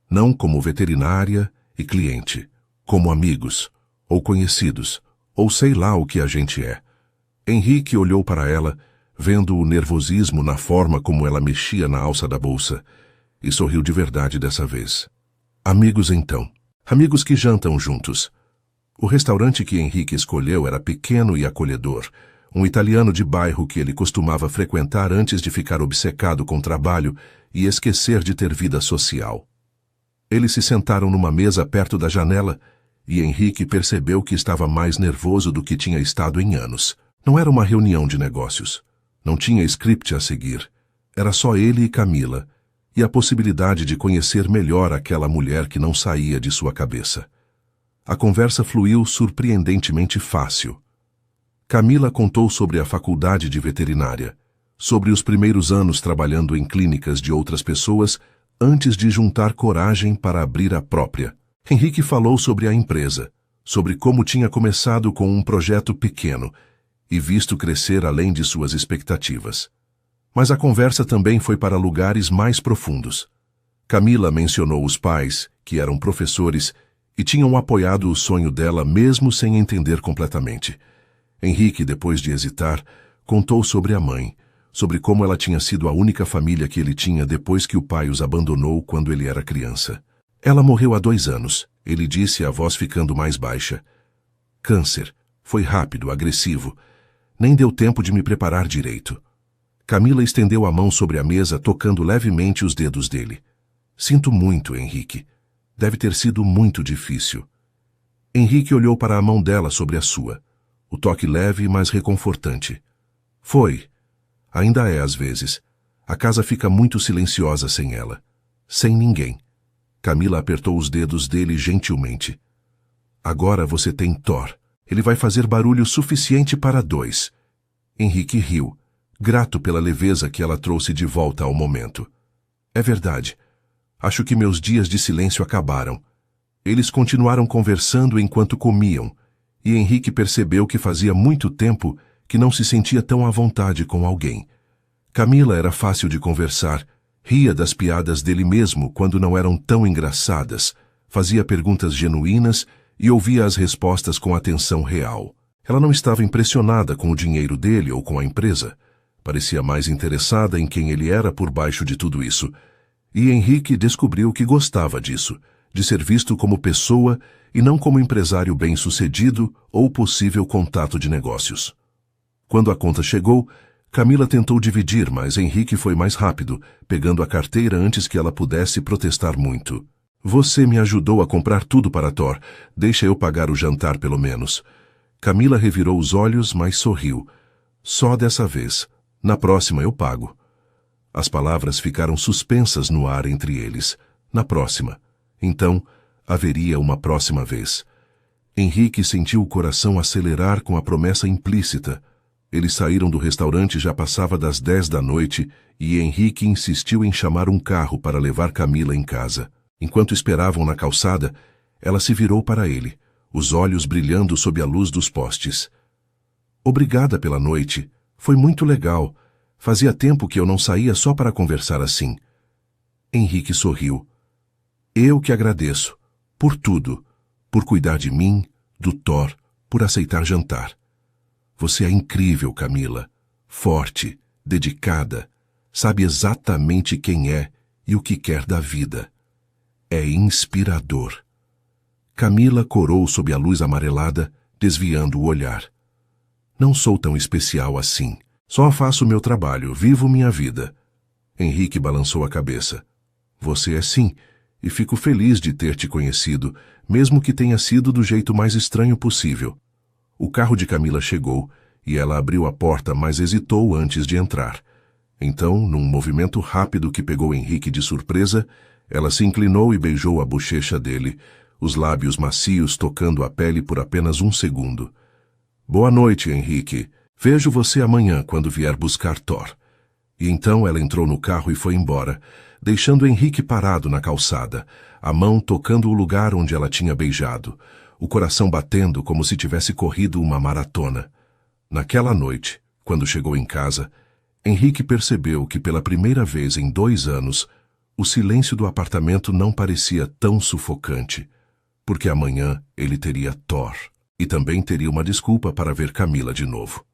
Não como veterinária e cliente, como amigos, ou conhecidos, ou sei lá o que a gente é. Henrique olhou para ela, vendo o nervosismo na forma como ela mexia na alça da bolsa, e sorriu de verdade dessa vez. Amigos então. Amigos que jantam juntos. O restaurante que Henrique escolheu era pequeno e acolhedor, um italiano de bairro que ele costumava frequentar antes de ficar obcecado com trabalho e esquecer de ter vida social. Eles se sentaram numa mesa perto da janela e Henrique percebeu que estava mais nervoso do que tinha estado em anos. Não era uma reunião de negócios. Não tinha script a seguir. Era só ele e Camila, e a possibilidade de conhecer melhor aquela mulher que não saía de sua cabeça. A conversa fluiu surpreendentemente fácil. Camila contou sobre a faculdade de veterinária, sobre os primeiros anos trabalhando em clínicas de outras pessoas antes de juntar coragem para abrir a própria. Henrique falou sobre a empresa, sobre como tinha começado com um projeto pequeno e visto crescer além de suas expectativas. Mas a conversa também foi para lugares mais profundos. Camila mencionou os pais, que eram professores, e tinham apoiado o sonho dela mesmo sem entender completamente. Henrique, depois de hesitar, contou sobre a mãe, sobre como ela tinha sido a única família que ele tinha depois que o pai os abandonou quando ele era criança. Ela morreu há 2 anos, ele disse, a voz ficando mais baixa. Câncer. Foi rápido, agressivo. Nem deu tempo de me preparar direito. Camila estendeu a mão sobre a mesa, tocando levemente os dedos dele. Sinto muito, Henrique. Deve ter sido muito difícil. Henrique olhou para a mão dela sobre a sua. O toque leve, mas reconfortante. Foi. Ainda é às vezes. A casa fica muito silenciosa sem ela. Sem ninguém. Camila apertou os dedos dele gentilmente. Agora você tem Thor. Ele vai fazer barulho suficiente para 2. Henrique riu, grato pela leveza que ela trouxe de volta ao momento. É verdade. Acho que meus dias de silêncio acabaram. Eles continuaram conversando enquanto comiam, e Henrique percebeu que fazia muito tempo que não se sentia tão à vontade com alguém. Camila era fácil de conversar, ria das piadas dele mesmo quando não eram tão engraçadas, fazia perguntas genuínas e ouvia as respostas com atenção real. Ela não estava impressionada com o dinheiro dele ou com a empresa. Parecia mais interessada em quem ele era por baixo de tudo isso. E Henrique descobriu que gostava disso, de ser visto como pessoa e não como empresário bem-sucedido ou possível contato de negócios. Quando a conta chegou, Camila tentou dividir, mas Henrique foi mais rápido, pegando a carteira antes que ela pudesse protestar muito. Você me ajudou a comprar tudo para Thor. Deixa eu pagar o jantar pelo menos. Camila revirou os olhos, mas sorriu. Só dessa vez. Na próxima eu pago. As palavras ficaram suspensas no ar entre eles. Na próxima. Então, haveria uma próxima vez. Henrique sentiu o coração acelerar com a promessa implícita. Eles saíram do restaurante, já passava das 10 da noite, e Henrique insistiu em chamar um carro para levar Camila em casa. Enquanto esperavam na calçada, ela se virou para ele, os olhos brilhando sob a luz dos postes. Obrigada pela noite. Foi muito legal. Fazia tempo que eu não saía só para conversar assim. Henrique sorriu. Eu que agradeço. Por tudo. Por cuidar de mim, do Thor, por aceitar jantar. Você é incrível, Camila. Forte, dedicada. Sabe exatamente quem é e o que quer da vida. É inspirador. Camila corou sob a luz amarelada, desviando o olhar. Não sou tão especial assim. Só faço meu trabalho, vivo minha vida. Henrique balançou a cabeça. Você é sim, e fico feliz de ter te conhecido, mesmo que tenha sido do jeito mais estranho possível. O carro de Camila chegou, e ela abriu a porta, mas hesitou antes de entrar. Então, num movimento rápido que pegou Henrique de surpresa, ela se inclinou e beijou a bochecha dele, os lábios macios tocando a pele por apenas um segundo. Boa noite, Henrique. Vejo você amanhã quando vier buscar Thor. E então ela entrou no carro e foi embora, deixando Henrique parado na calçada, a mão tocando o lugar onde ela tinha beijado, o coração batendo como se tivesse corrido uma maratona. Naquela noite, quando chegou em casa, Henrique percebeu que pela primeira vez em 2 anos, o silêncio do apartamento não parecia tão sufocante, porque amanhã ele teria Thor, e também teria uma desculpa para ver Camila de novo.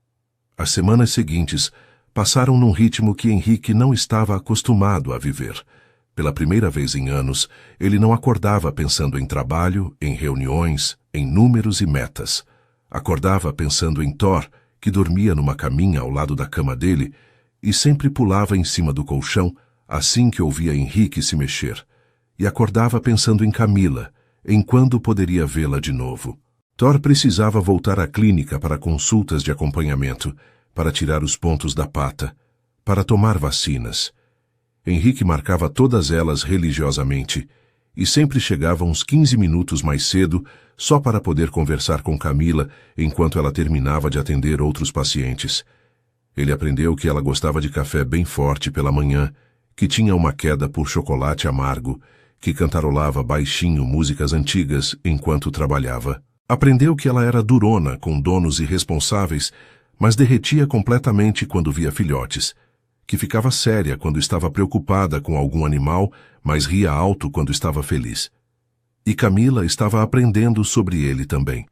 As semanas seguintes passaram num ritmo que Henrique não estava acostumado a viver. Pela primeira vez em anos, ele não acordava pensando em trabalho, em reuniões, em números e metas. Acordava pensando em Thor, que dormia numa caminha ao lado da cama dele e sempre pulava em cima do colchão assim que ouvia Henrique se mexer. E acordava pensando em Camila, em quando poderia vê-la de novo. Thor precisava voltar à clínica para consultas de acompanhamento, para tirar os pontos da pata, para tomar vacinas. Henrique marcava todas elas religiosamente e sempre chegava uns 15 minutos mais cedo só para poder conversar com Camila enquanto ela terminava de atender outros pacientes. Ele aprendeu que ela gostava de café bem forte pela manhã, que tinha uma queda por chocolate amargo, que cantarolava baixinho músicas antigas enquanto trabalhava. Aprendeu que ela era durona com donos irresponsáveis, mas derretia completamente quando via filhotes, que ficava séria quando estava preocupada com algum animal, mas ria alto quando estava feliz. E Camila estava aprendendo sobre ele também.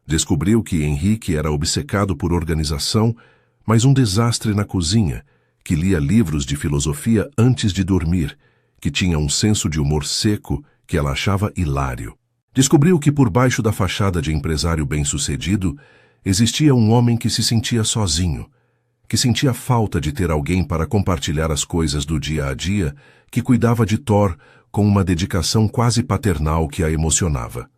Descobriu que Henrique era obcecado por organização, mas um desastre na cozinha, que lia livros de filosofia antes de dormir, que tinha um senso de humor seco que ela achava hilário. Descobriu que por baixo da fachada de empresário bem-sucedido existia um homem que se sentia sozinho, que sentia falta de ter alguém para compartilhar as coisas do dia a dia, que cuidava de Thor com uma dedicação quase paternal que a emocionava.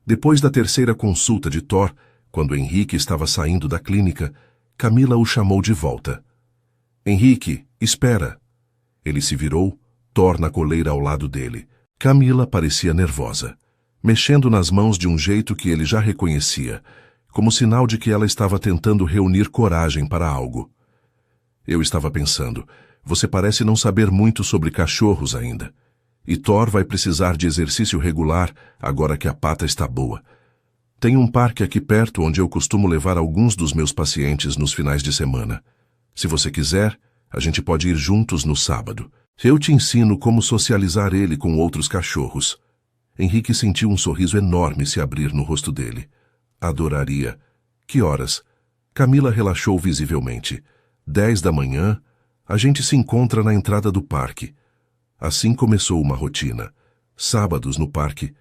Depois da terceira consulta de Thor, quando Henrique estava saindo da clínica, Camila o chamou de volta. Henrique, espera. Ele se virou, Thor na coleira ao lado dele. Camila parecia nervosa, mexendo nas mãos de um jeito que ele já reconhecia, como sinal de que ela estava tentando reunir coragem para algo. Eu estava pensando, você parece não saber muito sobre cachorros ainda. E Thor vai precisar de exercício regular agora que a pata está boa. Tem um parque aqui perto onde eu costumo levar alguns dos meus pacientes nos finais de semana. Se você quiser, a gente pode ir juntos no sábado. Eu te ensino como socializar ele com outros cachorros. Henrique sentiu um sorriso enorme se abrir no rosto dele. Adoraria. Que horas? Camila relaxou visivelmente. 10 da manhã, a gente se encontra na entrada do parque. Assim começou uma rotina. Sábados no parque,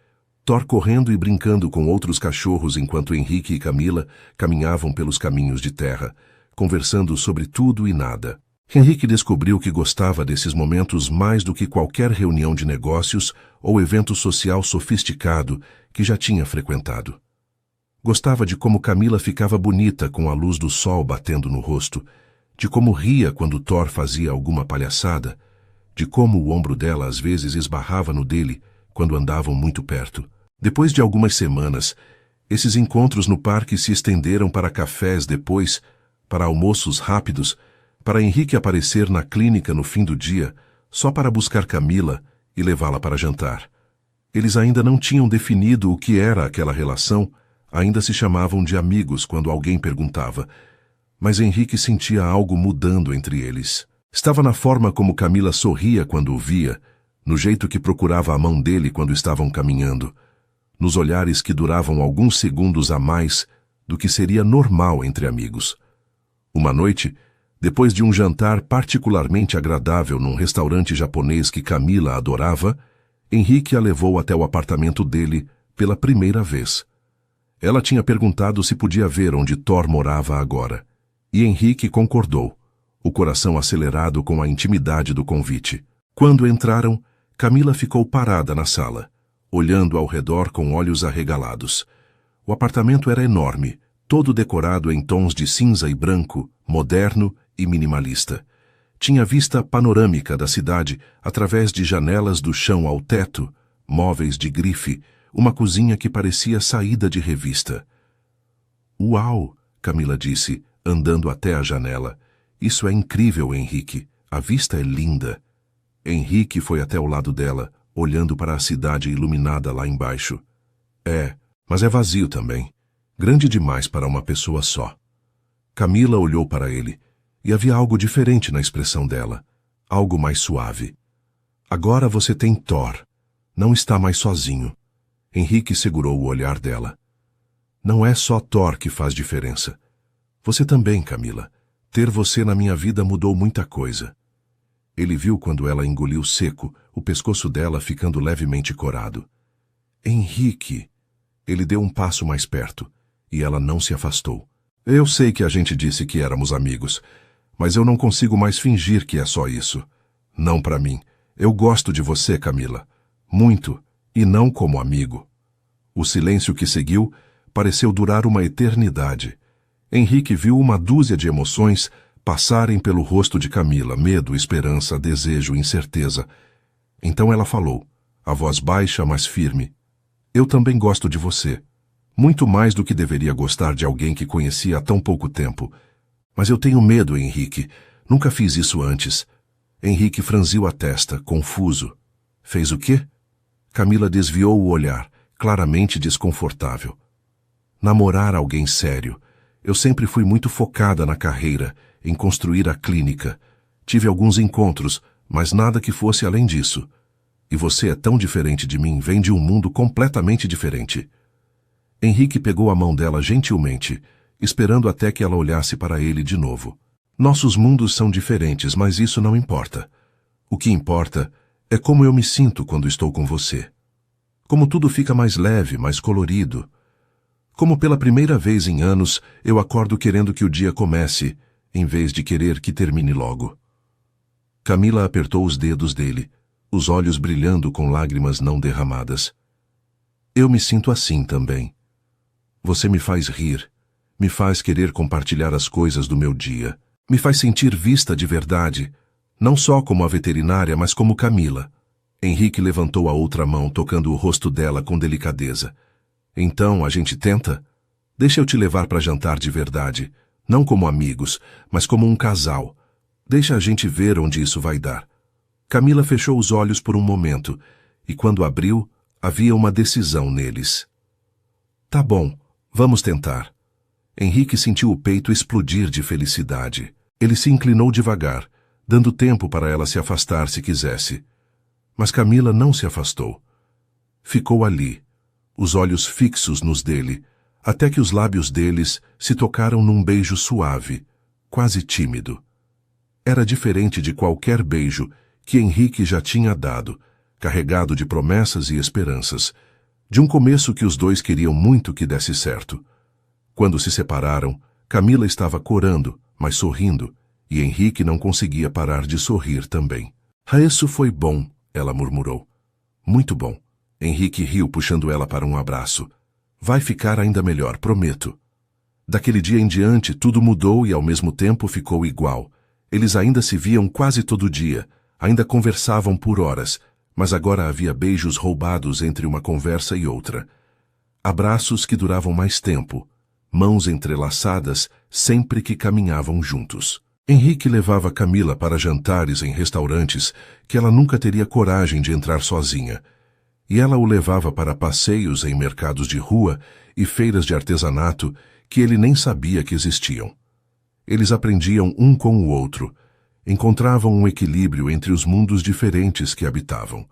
Thor correndo e brincando com outros cachorros enquanto Henrique e Camila caminhavam pelos caminhos de terra, conversando sobre tudo e nada. Henrique descobriu que gostava desses momentos mais do que qualquer reunião de negócios ou evento social sofisticado que já tinha frequentado. Gostava de como Camila ficava bonita com a luz do sol batendo no rosto, de como ria quando Thor fazia alguma palhaçada, de como o ombro dela às vezes esbarrava no dele quando andavam muito perto. Depois de algumas semanas, esses encontros no parque se estenderam para cafés depois, para almoços rápidos, para Henrique aparecer na clínica no fim do dia, só para buscar Camila e levá-la para jantar. Eles ainda não tinham definido o que era aquela relação, ainda se chamavam de amigos quando alguém perguntava, mas Henrique sentia algo mudando entre eles. Estava na forma como Camila sorria quando o via, no jeito que procurava a mão dele quando estavam caminhando, nos olhares que duravam alguns segundos a mais do que seria normal entre amigos. Uma noite, depois de um jantar particularmente agradável num restaurante japonês que Camila adorava, Henrique a levou até o apartamento dele pela primeira vez. Ela tinha perguntado se podia ver onde Thor morava agora, e Henrique concordou, o coração acelerado com a intimidade do convite. Quando entraram, Camila ficou parada na sala, olhando ao redor com olhos arregalados. O apartamento era enorme, todo decorado em tons de cinza e branco, moderno e minimalista. Tinha vista panorâmica da cidade através de janelas do chão ao teto, móveis de grife, uma cozinha que parecia saída de revista. "Uau!", Camila disse, andando até a janela. "Isso é incrível, Henrique. A vista é linda." Henrique foi até o lado dela, olhando para a cidade iluminada lá embaixo. "É, mas é vazio também. Grande demais para uma pessoa só." Camila olhou para ele, e havia algo diferente na expressão dela, algo mais suave. "Agora você tem Thor. Não está mais sozinho." Henrique segurou o olhar dela. "Não é só Thor que faz diferença. Você também, Camila. Ter você na minha vida mudou muita coisa." Ele viu quando ela engoliu seco, o pescoço dela ficando levemente corado. "Henrique." Ele deu um passo mais perto, e ela não se afastou. "Eu sei que a gente disse que éramos amigos, mas eu não consigo mais fingir que é só isso. Não para mim. Eu gosto de você, Camila. Muito. E não como amigo." O silêncio que seguiu pareceu durar uma eternidade. Henrique viu uma dúzia de emoções passarem pelo rosto de Camila, medo, esperança, desejo, incerteza. Então ela falou, a voz baixa, mas firme. "Eu também gosto de você. Muito mais do que deveria gostar de alguém que conhecia há tão pouco tempo. Mas eu tenho medo, Henrique. Nunca fiz isso antes." Henrique franziu a testa, confuso. "Fez o quê?" Camila desviou o olhar, claramente desconfortável. "Namorar alguém sério. Eu sempre fui muito focada na carreira, em construir a clínica. Tive alguns encontros, mas nada que fosse além disso. E você é tão diferente de mim, vem de um mundo completamente diferente." Henrique pegou a mão dela gentilmente, esperando até que ela olhasse para ele de novo. "Nossos mundos são diferentes, mas isso não importa. O que importa é como eu me sinto quando estou com você. Como tudo fica mais leve, mais colorido. Como pela primeira vez em anos eu acordo querendo que o dia comece, em vez de querer que termine logo." Camila apertou os dedos dele, os olhos brilhando com lágrimas não derramadas. "Eu me sinto assim também. Você me faz rir, me faz querer compartilhar as coisas do meu dia, me faz sentir vista de verdade, não só como a veterinária, mas como Camila." Henrique levantou a outra mão, tocando o rosto dela com delicadeza. "Então, a gente tenta? Deixa eu te levar para jantar de verdade, não como amigos, mas como um casal. Deixa a gente ver onde isso vai dar." Camila fechou os olhos por um momento, e quando abriu, havia uma decisão neles. "Tá bom, vamos tentar." Henrique sentiu o peito explodir de felicidade. Ele se inclinou devagar, dando tempo para ela se afastar se quisesse. Mas Camila não se afastou. Ficou ali, os olhos fixos nos dele, até que os lábios deles se tocaram num beijo suave, quase tímido. Era diferente de qualquer beijo que Henrique já tinha dado, carregado de promessas e esperanças, de um começo que os dois queriam muito que desse certo. Quando se separaram, Camila estava corando, mas sorrindo, e Henrique não conseguia parar de sorrir também. "Isso foi bom", ela murmurou. "Muito bom." Henrique riu, puxando ela para um abraço. Vai ficar ainda melhor, prometo. Daquele dia em diante, tudo mudou e ao mesmo tempo ficou igual. Eles ainda se viam quase todo dia, ainda conversavam por horas, mas agora havia beijos roubados entre uma conversa e outra. Abraços que duravam mais tempo, mãos entrelaçadas sempre que caminhavam juntos. Henrique levava Camila para jantares em restaurantes que ela nunca teria coragem de entrar sozinha, e ela o levava para passeios em mercados de rua e feiras de artesanato que ele nem sabia que existiam. Eles aprendiam um com o outro, encontravam um equilíbrio entre os mundos diferentes que habitavam.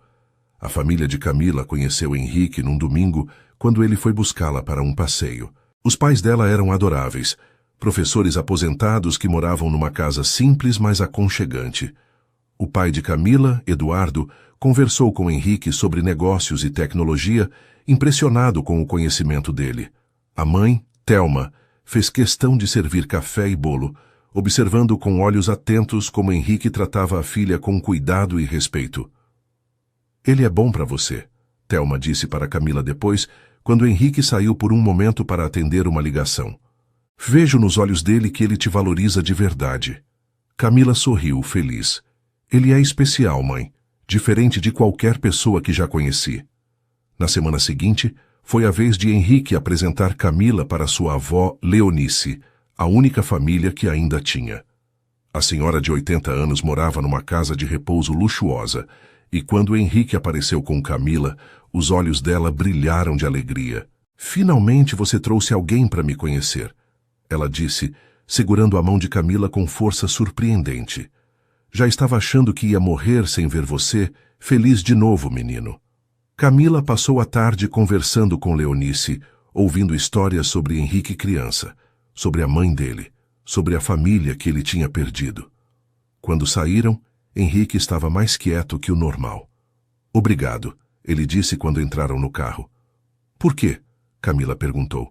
A família de Camila conheceu Henrique num domingo quando ele foi buscá-la para um passeio. Os pais dela eram adoráveis, professores aposentados que moravam numa casa simples, mas aconchegante. O pai de Camila, Eduardo, conversou com Henrique sobre negócios e tecnologia, impressionado com o conhecimento dele. A mãe, Thelma, fez questão de servir café e bolo, observando com olhos atentos como Henrique tratava a filha com cuidado e respeito. Ele é bom para você, Thelma disse para Camila depois, quando Henrique saiu por um momento para atender uma ligação. Vejo nos olhos dele que ele te valoriza de verdade. Camila sorriu, feliz. Ele é especial, mãe, diferente de qualquer pessoa que já conheci. Na semana seguinte, foi a vez de Henrique apresentar Camila para sua avó Leonice, a única família que ainda tinha. A senhora de 80 anos morava numa casa de repouso luxuosa, e quando Henrique apareceu com Camila, os olhos dela brilharam de alegria. Finalmente você trouxe alguém para me conhecer, ela disse, segurando a mão de Camila com força surpreendente. Já estava achando que ia morrer sem ver você, feliz de novo, menino. Camila passou a tarde conversando com Leonice, ouvindo histórias sobre Henrique criança, sobre a mãe dele, sobre a família que ele tinha perdido. Quando saíram, Henrique estava mais quieto que o normal. Obrigado, ele disse quando entraram no carro. Por quê? Camila perguntou.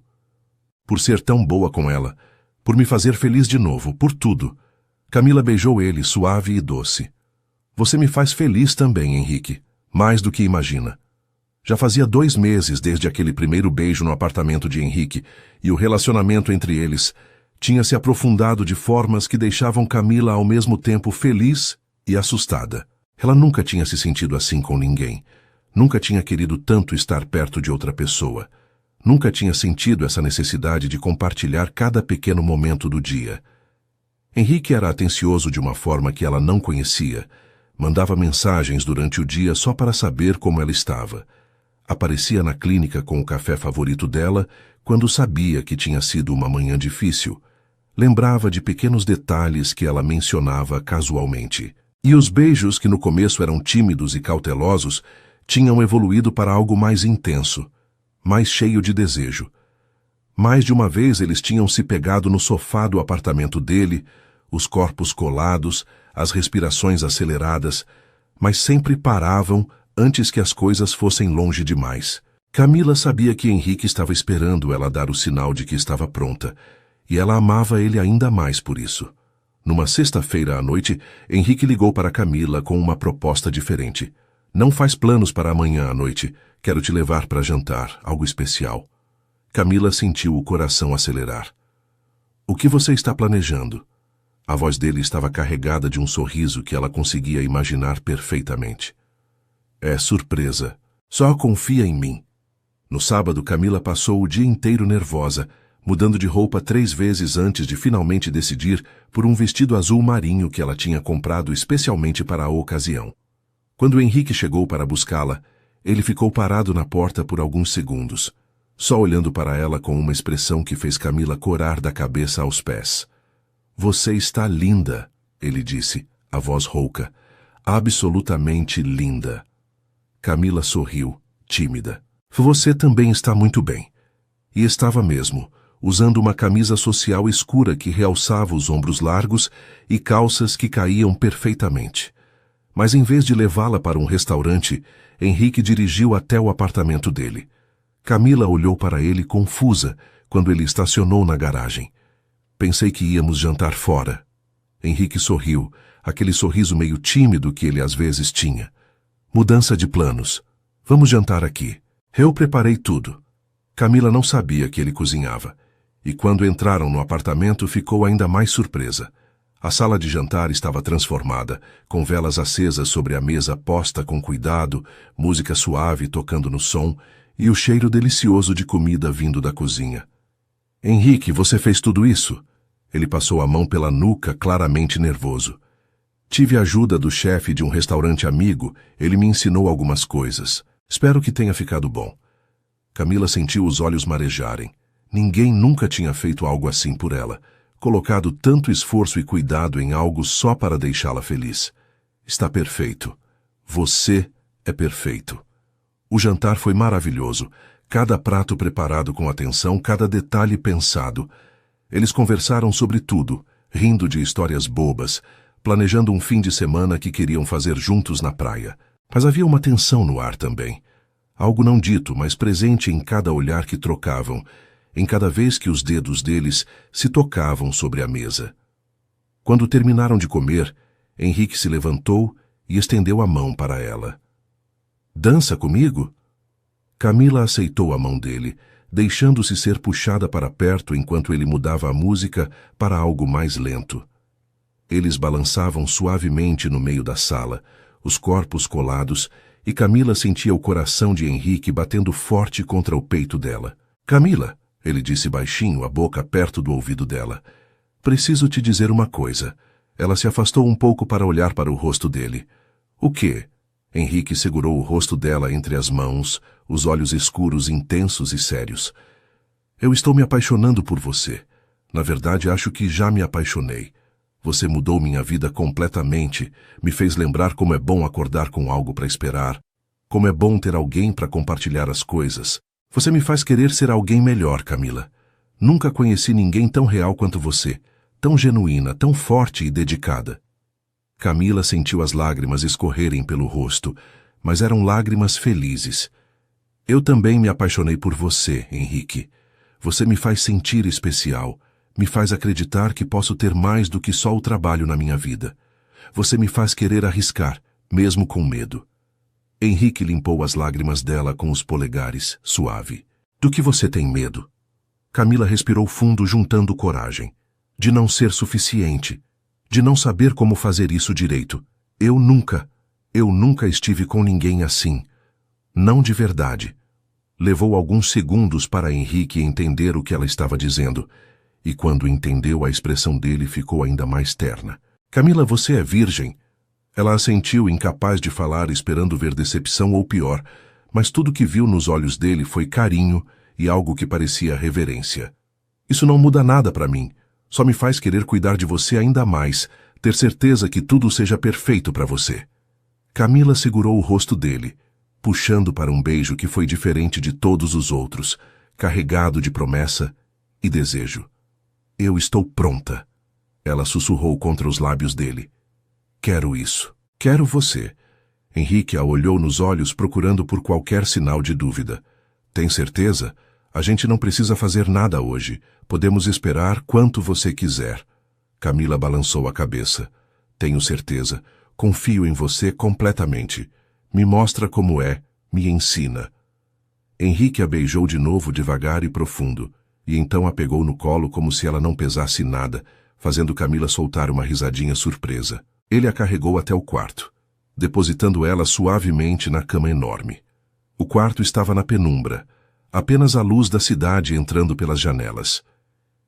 Por ser tão boa com ela, por me fazer feliz de novo, por tudo. Camila beijou ele, suave e doce. Você me faz feliz também, Henrique, mais do que imagina. Já fazia 2 meses desde aquele primeiro beijo no apartamento de Henrique, e o relacionamento entre eles tinha se aprofundado de formas que deixavam Camila ao mesmo tempo feliz e assustada. Ela nunca tinha se sentido assim com ninguém. Nunca tinha querido tanto estar perto de outra pessoa. Nunca tinha sentido essa necessidade de compartilhar cada pequeno momento do dia. Henrique era atencioso de uma forma que ela não conhecia. Mandava mensagens durante o dia só para saber como ela estava. Aparecia na clínica com o café favorito dela quando sabia que tinha sido uma manhã difícil. Lembrava de pequenos detalhes que ela mencionava casualmente. E os beijos, que no começo eram tímidos e cautelosos, tinham evoluído para algo mais intenso, mais cheio de desejo. Mais de uma vez eles tinham se pegado no sofá do apartamento dele, os corpos colados, as respirações aceleradas, mas sempre paravam antes que as coisas fossem longe demais. Camila sabia que Henrique estava esperando ela dar o sinal de que estava pronta, e ela amava ele ainda mais por isso. Numa sexta-feira à noite, Henrique ligou para Camila com uma proposta diferente. Não faz planos para amanhã à noite. Quero te levar para jantar, algo especial. Camila sentiu o coração acelerar. O que você está planejando? A voz dele estava carregada de um sorriso que ela conseguia imaginar perfeitamente. É surpresa. Só confia em mim. No sábado, Camila passou o dia inteiro nervosa, mudando de roupa 3 vezes antes de finalmente decidir por um vestido azul marinho que ela tinha comprado especialmente para a ocasião. Quando Henrique chegou para buscá-la, ele ficou parado na porta por alguns segundos, só olhando para ela com uma expressão que fez Camila corar da cabeça aos pés. Você está linda, ele disse, a voz rouca. Absolutamente linda. Camila sorriu, tímida. Você também está muito bem. E estava mesmo, usando uma camisa social escura que realçava os ombros largos e calças que caíam perfeitamente. Mas em vez de levá-la para um restaurante, Henrique dirigiu até o apartamento dele. Camila olhou para ele confusa quando ele estacionou na garagem. Pensei que íamos jantar fora. Henrique sorriu, aquele sorriso meio tímido que ele às vezes tinha. Mudança de planos. Vamos jantar aqui. Eu preparei tudo. Camila não sabia que ele cozinhava, e quando entraram no apartamento ficou ainda mais surpresa. A sala de jantar estava transformada, com velas acesas sobre a mesa posta com cuidado, música suave tocando no som e o cheiro delicioso de comida vindo da cozinha. Henrique, você fez tudo isso? Ele passou a mão pela nuca, claramente nervoso. Tive a ajuda do chefe de um restaurante amigo, ele me ensinou algumas coisas. Espero que tenha ficado bom. Camila sentiu os olhos marejarem. Ninguém nunca tinha feito algo assim por ela, colocado tanto esforço e cuidado em algo só para deixá-la feliz. Está perfeito. Você é perfeito. O jantar foi maravilhoso, cada prato preparado com atenção, cada detalhe pensado. Eles conversaram sobre tudo, rindo de histórias bobas, planejando um fim de semana que queriam fazer juntos na praia. Mas havia uma tensão no ar também. Algo não dito, mas presente em cada olhar que trocavam, em cada vez que os dedos deles se tocavam sobre a mesa. Quando terminaram de comer, Henrique se levantou e estendeu a mão para ela. Dança comigo? Camila aceitou a mão dele, deixando-se ser puxada para perto enquanto ele mudava a música para algo mais lento. Eles balançavam suavemente no meio da sala, os corpos colados, e Camila sentia o coração de Henrique batendo forte contra o peito dela. Camila, ele disse baixinho, a boca perto do ouvido dela. Preciso te dizer uma coisa. Ela se afastou um pouco para olhar para o rosto dele. O quê? Henrique segurou o rosto dela entre as mãos, os olhos escuros, intensos e sérios. Eu estou me apaixonando por você. Na verdade, acho que já me apaixonei. Você mudou minha vida completamente, me fez lembrar como é bom acordar com algo para esperar, como é bom ter alguém para compartilhar as coisas. Você me faz querer ser alguém melhor, Camila. Nunca conheci ninguém tão real quanto você, tão genuína, tão forte e dedicada. Camila sentiu as lágrimas escorrerem pelo rosto, mas eram lágrimas felizes. Eu também me apaixonei por você, Henrique. Você me faz sentir especial, me faz acreditar que posso ter mais do que só o trabalho na minha vida. Você me faz querer arriscar, mesmo com medo. Henrique limpou as lágrimas dela com os polegares, suave. Do que você tem medo? Camila respirou fundo, juntando coragem. De não ser suficiente. De não saber como fazer isso direito. Eu nunca estive com ninguém assim. Não de verdade. Levou alguns segundos para Henrique entender o que ela estava dizendo. E quando entendeu, a expressão dele ficou ainda mais terna. Camila, você é virgem. Ela assentiu, incapaz de falar, esperando ver decepção ou pior, mas tudo que viu nos olhos dele foi carinho e algo que parecia reverência. Isso não muda nada para mim. Só me faz querer cuidar de você ainda mais, ter certeza que tudo seja perfeito para você. Camila segurou o rosto dele, puxando para um beijo que foi diferente de todos os outros, carregado de promessa e desejo. Eu estou pronta. Ela sussurrou contra os lábios dele. Quero isso. Quero você. Henrique a olhou nos olhos procurando por qualquer sinal de dúvida. Tem certeza? A gente não precisa fazer nada hoje. Podemos esperar quanto você quiser. Camila balançou a cabeça. Tenho certeza. Confio em você completamente. Me mostra como é. Me ensina. Henrique a beijou de novo devagar e profundo, e então a pegou no colo como se ela não pesasse nada, fazendo Camila soltar uma risadinha surpresa. Ele a carregou até o quarto, depositando ela suavemente na cama enorme. O quarto estava na penumbra, apenas a luz da cidade entrando pelas janelas.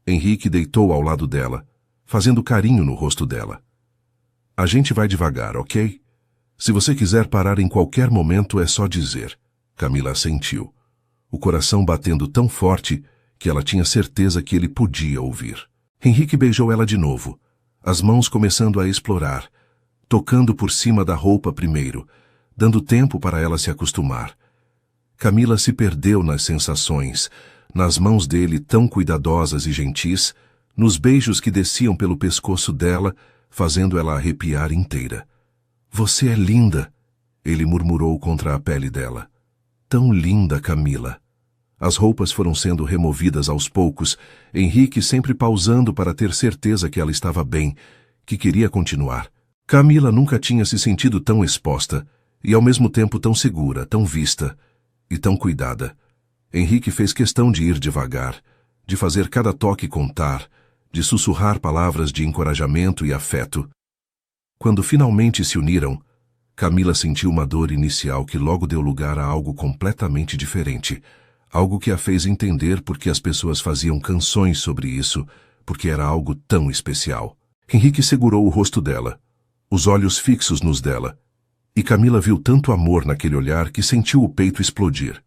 Henrique deitou ao lado dela, fazendo carinho no rosto dela. A gente vai devagar, ok? Se você quiser parar em qualquer momento, é só dizer. Camila assentiu, o coração batendo tão forte que ela tinha certeza que ele podia ouvir. Henrique beijou ela de novo, as mãos começando a explorar, tocando por cima da roupa primeiro, dando tempo para ela se acostumar. Camila se perdeu nas sensações, nas mãos dele tão cuidadosas e gentis, nos beijos que desciam pelo pescoço dela, fazendo ela arrepiar inteira. Você é linda, ele murmurou contra a pele dela. Tão linda, Camila. As roupas foram sendo removidas aos poucos, Henrique sempre pausando para ter certeza que ela estava bem, que queria continuar. Camila nunca tinha se sentido tão exposta, e ao mesmo tempo tão segura, tão vista e tão cuidada. Henrique fez questão de ir devagar, de fazer cada toque contar, de sussurrar palavras de encorajamento e afeto. Quando finalmente se uniram, Camila sentiu uma dor inicial que logo deu lugar a algo completamente diferente, algo que a fez entender por que as pessoas faziam canções sobre isso, porque era algo tão especial. Henrique segurou o rosto dela, os olhos fixos nos dela, e Camila viu tanto amor naquele olhar que sentiu o peito explodir.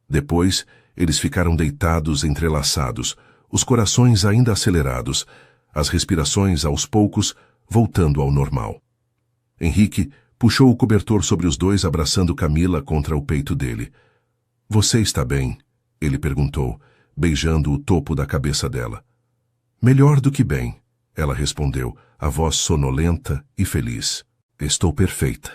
Depois, eles ficaram deitados, entrelaçados, os corações ainda acelerados, as respirações aos poucos voltando ao normal. Henrique puxou o cobertor sobre os dois, abraçando Camila contra o peito dele. "Você está bem?" ele perguntou, beijando o topo da cabeça dela. "Melhor do que bem", ela respondeu, a voz sonolenta e feliz. "Estou perfeita."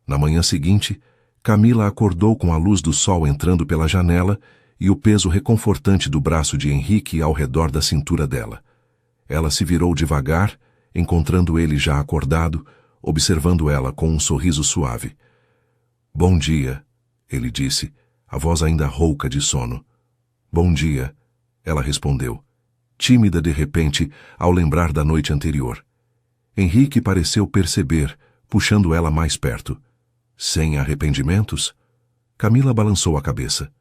Na manhã seguinte, Camila acordou com a luz do sol entrando pela janela e o peso reconfortante do braço de Henrique ao redor da cintura dela. Ela se virou devagar, encontrando ele já acordado, observando ela com um sorriso suave. "Bom dia", ele disse, a voz ainda rouca de sono. "Bom dia", ela respondeu, tímida de repente ao lembrar da noite anterior. Henrique pareceu perceber, puxando ela mais perto. "Sem arrependimentos?" Camila balançou a cabeça.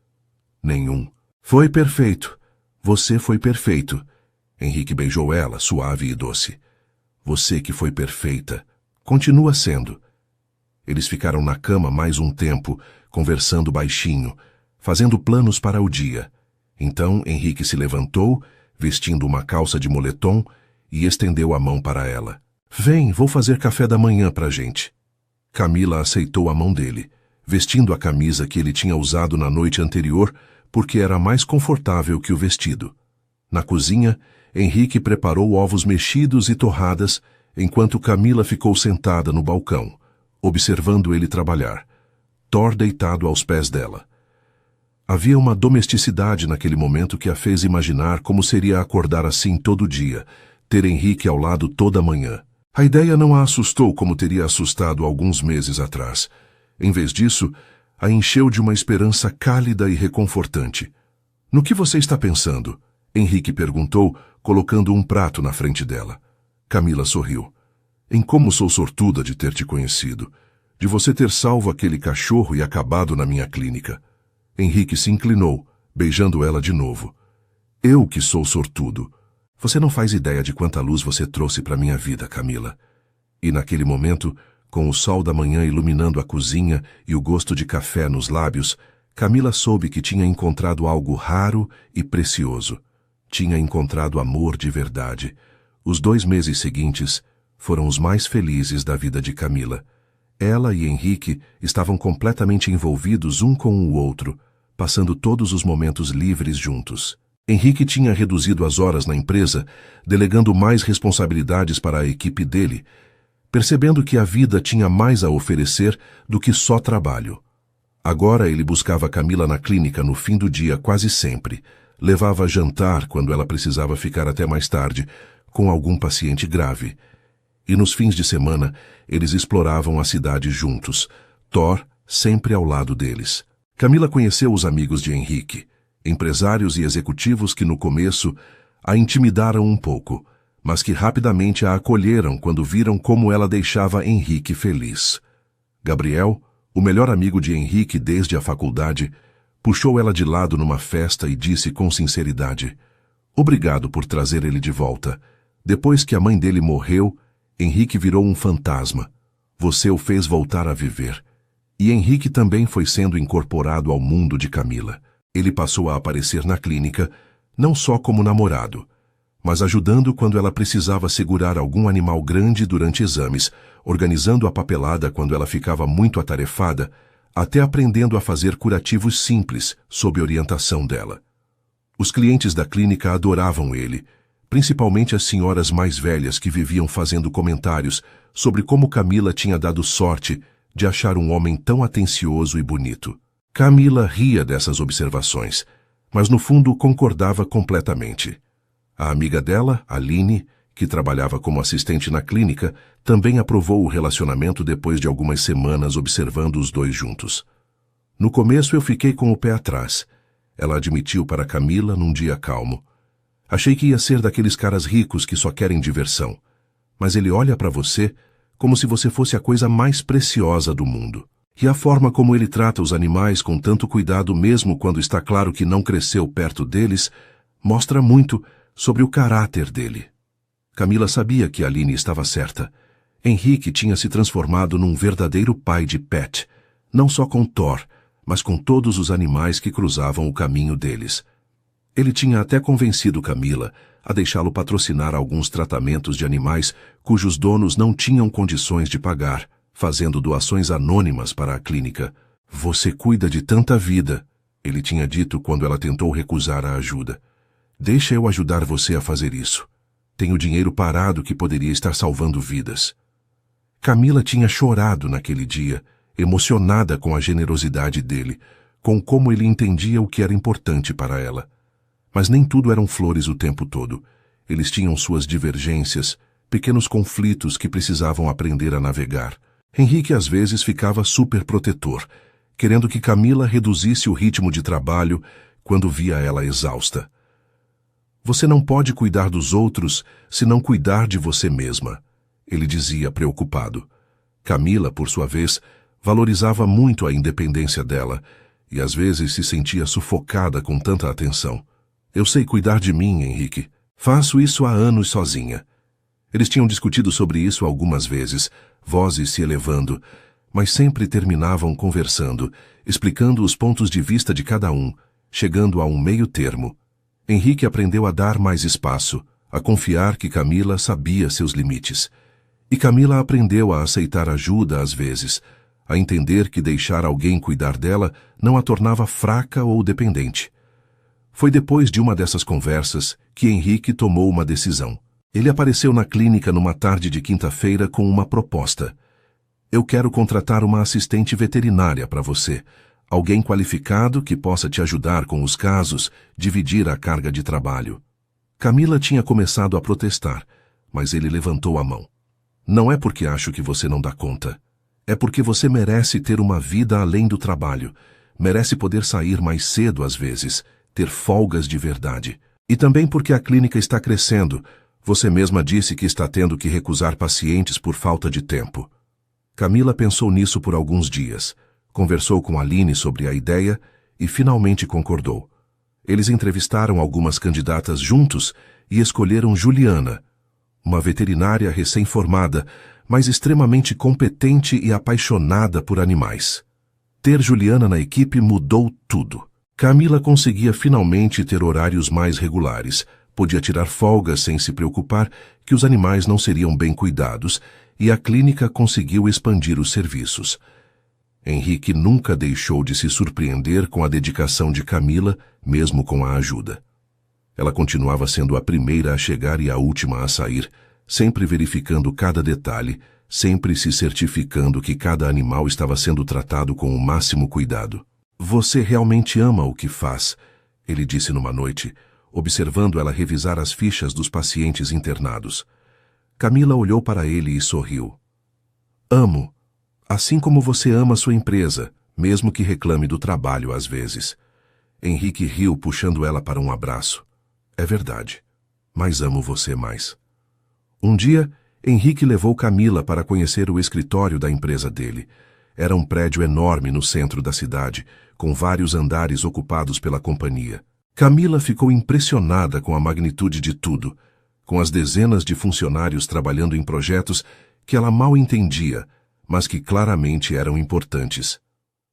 "Nenhum." "Foi perfeito. Você foi perfeito." Henrique beijou ela, suave e doce. "Você que foi perfeita. Continua sendo." Eles ficaram na cama mais um tempo, conversando baixinho, fazendo planos para o dia. Então Henrique se levantou, vestindo uma calça de moletom, e estendeu a mão para ela. "Vem, vou fazer café da manhã pra gente." Camila aceitou a mão dele, vestindo a camisa que ele tinha usado na noite anterior, porque era mais confortável que o vestido. Na cozinha, Henrique preparou ovos mexidos e torradas, enquanto Camila ficou sentada no balcão, observando ele trabalhar, Thor deitado aos pés dela. Havia uma domesticidade naquele momento que a fez imaginar como seria acordar assim todo dia, ter Henrique ao lado toda manhã. A ideia não a assustou como teria assustado alguns meses atrás. Em vez disso, a encheu de uma esperança cálida e reconfortante. "No que você está pensando?" Henrique perguntou, colocando um prato na frente dela. Camila sorriu. "Em como sou sortuda de ter te conhecido, de você ter salvo aquele cachorro e acabado na minha clínica." Henrique se inclinou, beijando ela de novo. "Eu que sou sortudo. Você não faz ideia de quanta luz você trouxe para minha vida, Camila." E naquele momento, com o sol da manhã iluminando a cozinha e o gosto de café nos lábios, Camila soube que tinha encontrado algo raro e precioso. Tinha encontrado amor de verdade. Os 2 meses seguintes foram os mais felizes da vida de Camila. Ela e Henrique estavam completamente envolvidos um com o outro, passando todos os momentos livres juntos. Henrique tinha reduzido as horas na empresa, delegando mais responsabilidades para a equipe dele, percebendo que a vida tinha mais a oferecer do que só trabalho. Agora ele buscava Camila na clínica no fim do dia quase sempre, levava jantar quando ela precisava ficar até mais tarde, com algum paciente grave. E nos fins de semana, eles exploravam a cidade juntos, Thor sempre ao lado deles. Camila conheceu os amigos de Henrique, empresários e executivos que no começo a intimidaram um pouco, mas que rapidamente a acolheram quando viram como ela deixava Henrique feliz. Gabriel, o melhor amigo de Henrique desde a faculdade, puxou ela de lado numa festa e disse com sinceridade: "Obrigado por trazer ele de volta. Depois que a mãe dele morreu, Henrique virou um fantasma. Você o fez voltar a viver." E Henrique também foi sendo incorporado ao mundo de Camila. Ele passou a aparecer na clínica, não só como namorado, mas ajudando quando ela precisava segurar algum animal grande durante exames, organizando a papelada quando ela ficava muito atarefada, até aprendendo a fazer curativos simples sob orientação dela. Os clientes da clínica adoravam ele, principalmente as senhoras mais velhas que viviam fazendo comentários sobre como Camila tinha dado sorte de achar um homem tão atencioso e bonito. Camila ria dessas observações, mas no fundo concordava completamente. A amiga dela, Aline, que trabalhava como assistente na clínica, também aprovou o relacionamento depois de algumas semanas observando os dois juntos. "No começo eu fiquei com o pé atrás. ela admitiu para Camila num dia calmo. Achei que ia ser daqueles caras ricos que só querem diversão. Mas ele olha para você como se você fosse a coisa mais preciosa do mundo. E a forma como ele trata os animais com tanto cuidado mesmo quando está claro que não cresceu perto deles, mostra muito sobre o caráter dele. Camila sabia que Aline estava certa. Henrique tinha se transformado num verdadeiro pai de pet, não só com Thor, mas com todos os animais que cruzavam o caminho deles. Ele tinha até convencido Camila a deixá-lo patrocinar alguns tratamentos de animais cujos donos não tinham condições de pagar, fazendo doações anônimas para a clínica. "Você cuida de tanta vida", ele tinha dito quando ela tentou recusar a ajuda. "Deixa eu ajudar você a fazer isso. Tenho dinheiro parado que poderia estar salvando vidas." Camila tinha chorado naquele dia, emocionada com a generosidade dele, com como ele entendia o que era importante para ela. Mas nem tudo eram flores o tempo todo. Eles tinham suas divergências, pequenos conflitos que precisavam aprender a navegar. Henrique às vezes ficava superprotetor, querendo que Camila reduzisse o ritmo de trabalho quando via ela exausta. "Você não pode cuidar dos outros se não cuidar de você mesma", ele dizia preocupado. Camila, por sua vez, valorizava muito a independência dela e às vezes se sentia sufocada com tanta atenção. "Eu sei cuidar de mim, Henrique. Faço isso há anos sozinha." Eles tinham discutido sobre isso algumas vezes, vozes se elevando, mas sempre terminavam conversando, explicando os pontos de vista de cada um, chegando a um meio termo. Henrique aprendeu a dar mais espaço, a confiar que Camila sabia seus limites. E Camila aprendeu a aceitar ajuda às vezes, a entender que deixar alguém cuidar dela não a tornava fraca ou dependente. Foi depois de uma dessas conversas que Henrique tomou uma decisão. Ele apareceu na clínica numa tarde de quinta-feira com uma proposta. "Eu quero contratar uma assistente veterinária para você, alguém qualificado que possa te ajudar com os casos, dividir a carga de trabalho." Camila tinha começado a protestar, mas ele levantou a mão. "Não é porque acho que você não dá conta. É porque você merece ter uma vida além do trabalho, merece poder sair mais cedo às vezes, ter folgas de verdade. E também porque a clínica está crescendo. Você mesma disse que está tendo que recusar pacientes por falta de tempo." Camila pensou nisso por alguns dias, conversou com Aline sobre a ideia e finalmente concordou. Eles entrevistaram algumas candidatas juntos e escolheram Juliana, uma veterinária recém-formada, mas extremamente competente e apaixonada por animais. Ter Juliana na equipe mudou tudo. Camila conseguia finalmente ter horários mais regulares, podia tirar folgas sem se preocupar que os animais não seriam bem cuidados, e a clínica conseguiu expandir os serviços. Henrique nunca deixou de se surpreender com a dedicação de Camila, mesmo com a ajuda. Ela continuava sendo a primeira a chegar e a última a sair, sempre verificando cada detalhe, sempre se certificando que cada animal estava sendo tratado com o máximo cuidado. "Você realmente ama o que faz", ele disse numa noite, observando ela revisar as fichas dos pacientes internados. Camila olhou para ele e sorriu. "Amo, assim como você ama sua empresa, mesmo que reclame do trabalho às vezes." Henrique riu, puxando ela para um abraço. "É verdade, mas amo você mais." Um dia, Henrique levou Camila para conhecer o escritório da empresa dele. Era um prédio enorme no centro da cidade, com vários andares ocupados pela companhia. Camila ficou impressionada com a magnitude de tudo, com as dezenas de funcionários trabalhando em projetos que ela mal entendia, mas que claramente eram importantes.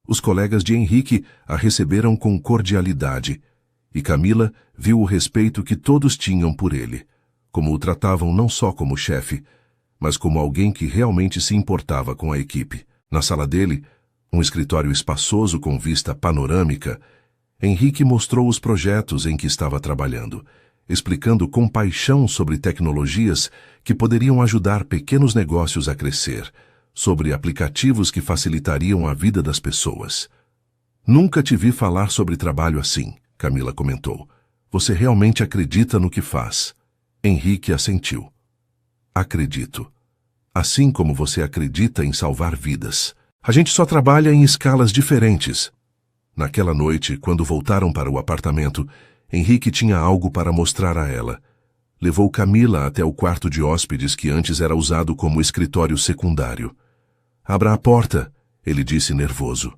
Os colegas de Henrique a receberam com cordialidade, e Camila viu o respeito que todos tinham por ele, como o tratavam não só como chefe, mas como alguém que realmente se importava com a equipe. Na sala dele, um escritório espaçoso com vista panorâmica, Henrique mostrou os projetos em que estava trabalhando, explicando com paixão sobre tecnologias que poderiam ajudar pequenos negócios a crescer, sobre aplicativos que facilitariam a vida das pessoas. "Nunca te vi falar sobre trabalho assim", Camila comentou. "Você realmente acredita no que faz?" Henrique assentiu. "Acredito. Assim como você acredita em salvar vidas. A gente só trabalha em escalas diferentes." Naquela noite, quando voltaram para o apartamento, Henrique tinha algo para mostrar a ela. Levou Camila até o quarto de hóspedes que antes era usado como escritório secundário. "Abra a porta", ele disse nervoso.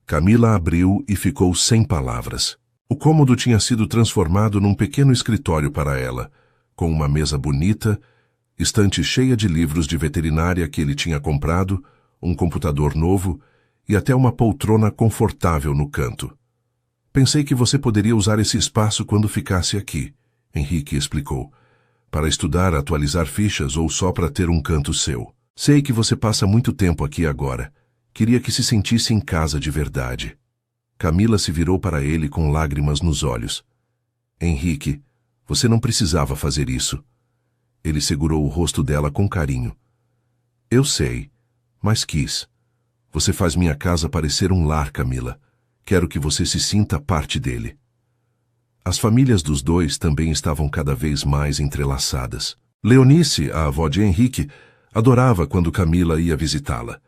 Camila abriu e ficou sem palavras. O cômodo tinha sido transformado num pequeno escritório para ela, com uma mesa bonita, estante cheia de livros de veterinária que ele tinha comprado, um computador novo e até uma poltrona confortável no canto. "Pensei que você poderia usar esse espaço quando ficasse aqui", Henrique explicou. "Para estudar, atualizar fichas ou só para ter um canto seu. Sei que você passa muito tempo aqui agora. Queria que se sentisse em casa de verdade." Camila se virou para ele com lágrimas nos olhos. "Henrique, você não precisava fazer isso." Ele segurou o rosto dela com carinho. "Eu sei, mas quis. Você faz minha casa parecer um lar, Camila. Quero que você se sinta parte dele." As famílias dos dois também estavam cada vez mais entrelaçadas. Leonice, a avó de Henrique, adorava quando Camila ia visitá-la,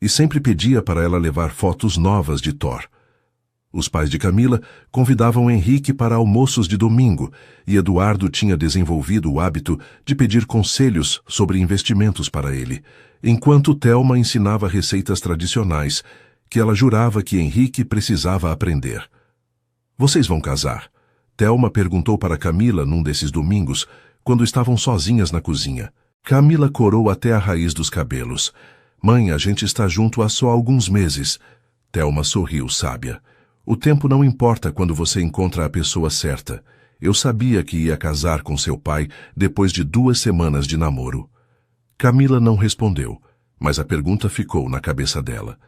e sempre pedia para ela levar fotos novas de Thor. Os pais de Camila convidavam Henrique para almoços de domingo, e Eduardo tinha desenvolvido o hábito de pedir conselhos sobre investimentos para ele, enquanto Thelma ensinava receitas tradicionais, que ela jurava que Henrique precisava aprender. "Vocês vão casar?" Thelma perguntou para Camila num desses domingos, quando estavam sozinhas na cozinha. Camila corou até a raiz dos cabelos. "Mãe, a gente está junto há só alguns meses." Thelma sorriu, sábia. "O tempo não importa quando você encontra a pessoa certa. Eu sabia que ia casar com seu pai depois de 2 semanas de namoro." Camila não respondeu, mas a pergunta ficou na cabeça dela.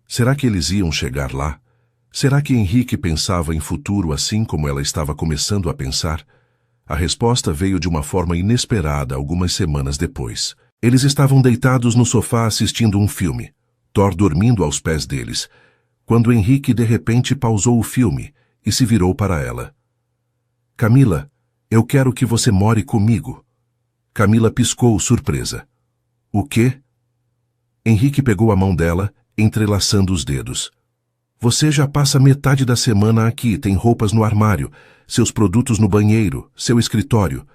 Será que eles iam chegar lá? Será que Henrique pensava em futuro assim como ela estava começando a pensar? A resposta veio de uma forma inesperada algumas semanas depois. Eles estavam deitados no sofá assistindo um filme, Thor dormindo aos pés deles, quando Henrique de repente pausou o filme e se virou para ela. "Camila, eu quero que você more comigo." Camila piscou, surpresa. "O quê?" Henrique pegou a mão dela, entrelaçando os dedos. "Você já passa metade da semana aqui, tem roupas no armário, seus produtos no banheiro, seu escritório.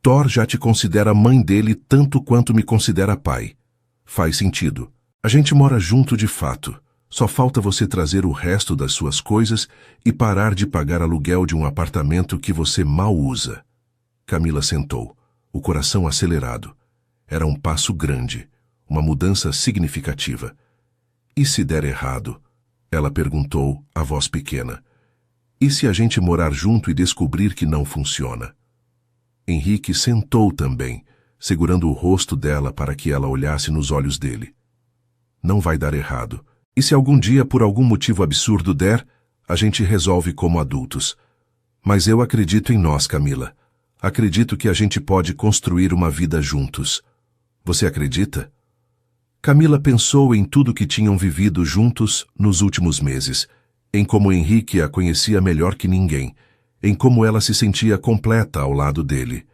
Thor já te considera mãe dele tanto quanto me considera pai. Faz sentido. A gente mora junto de fato. Só falta você trazer o resto das suas coisas e parar de pagar aluguel de um apartamento que você mal usa." Camila sentou, o coração acelerado. Era um passo grande, uma mudança significativa. "E se der errado?" Ela perguntou, a voz pequena. "E se a gente morar junto e descobrir que não funciona?" Henrique sentou também, segurando o rosto dela para que ela olhasse nos olhos dele. "Não vai dar errado. E se algum dia, por algum motivo absurdo der, a gente resolve como adultos. Mas eu acredito em nós, Camila. Acredito que a gente pode construir uma vida juntos. Você acredita?" Camila pensou em tudo que tinham vivido juntos nos últimos meses, em como Henrique a conhecia melhor que ninguém, em como ela se sentia completa ao lado dele.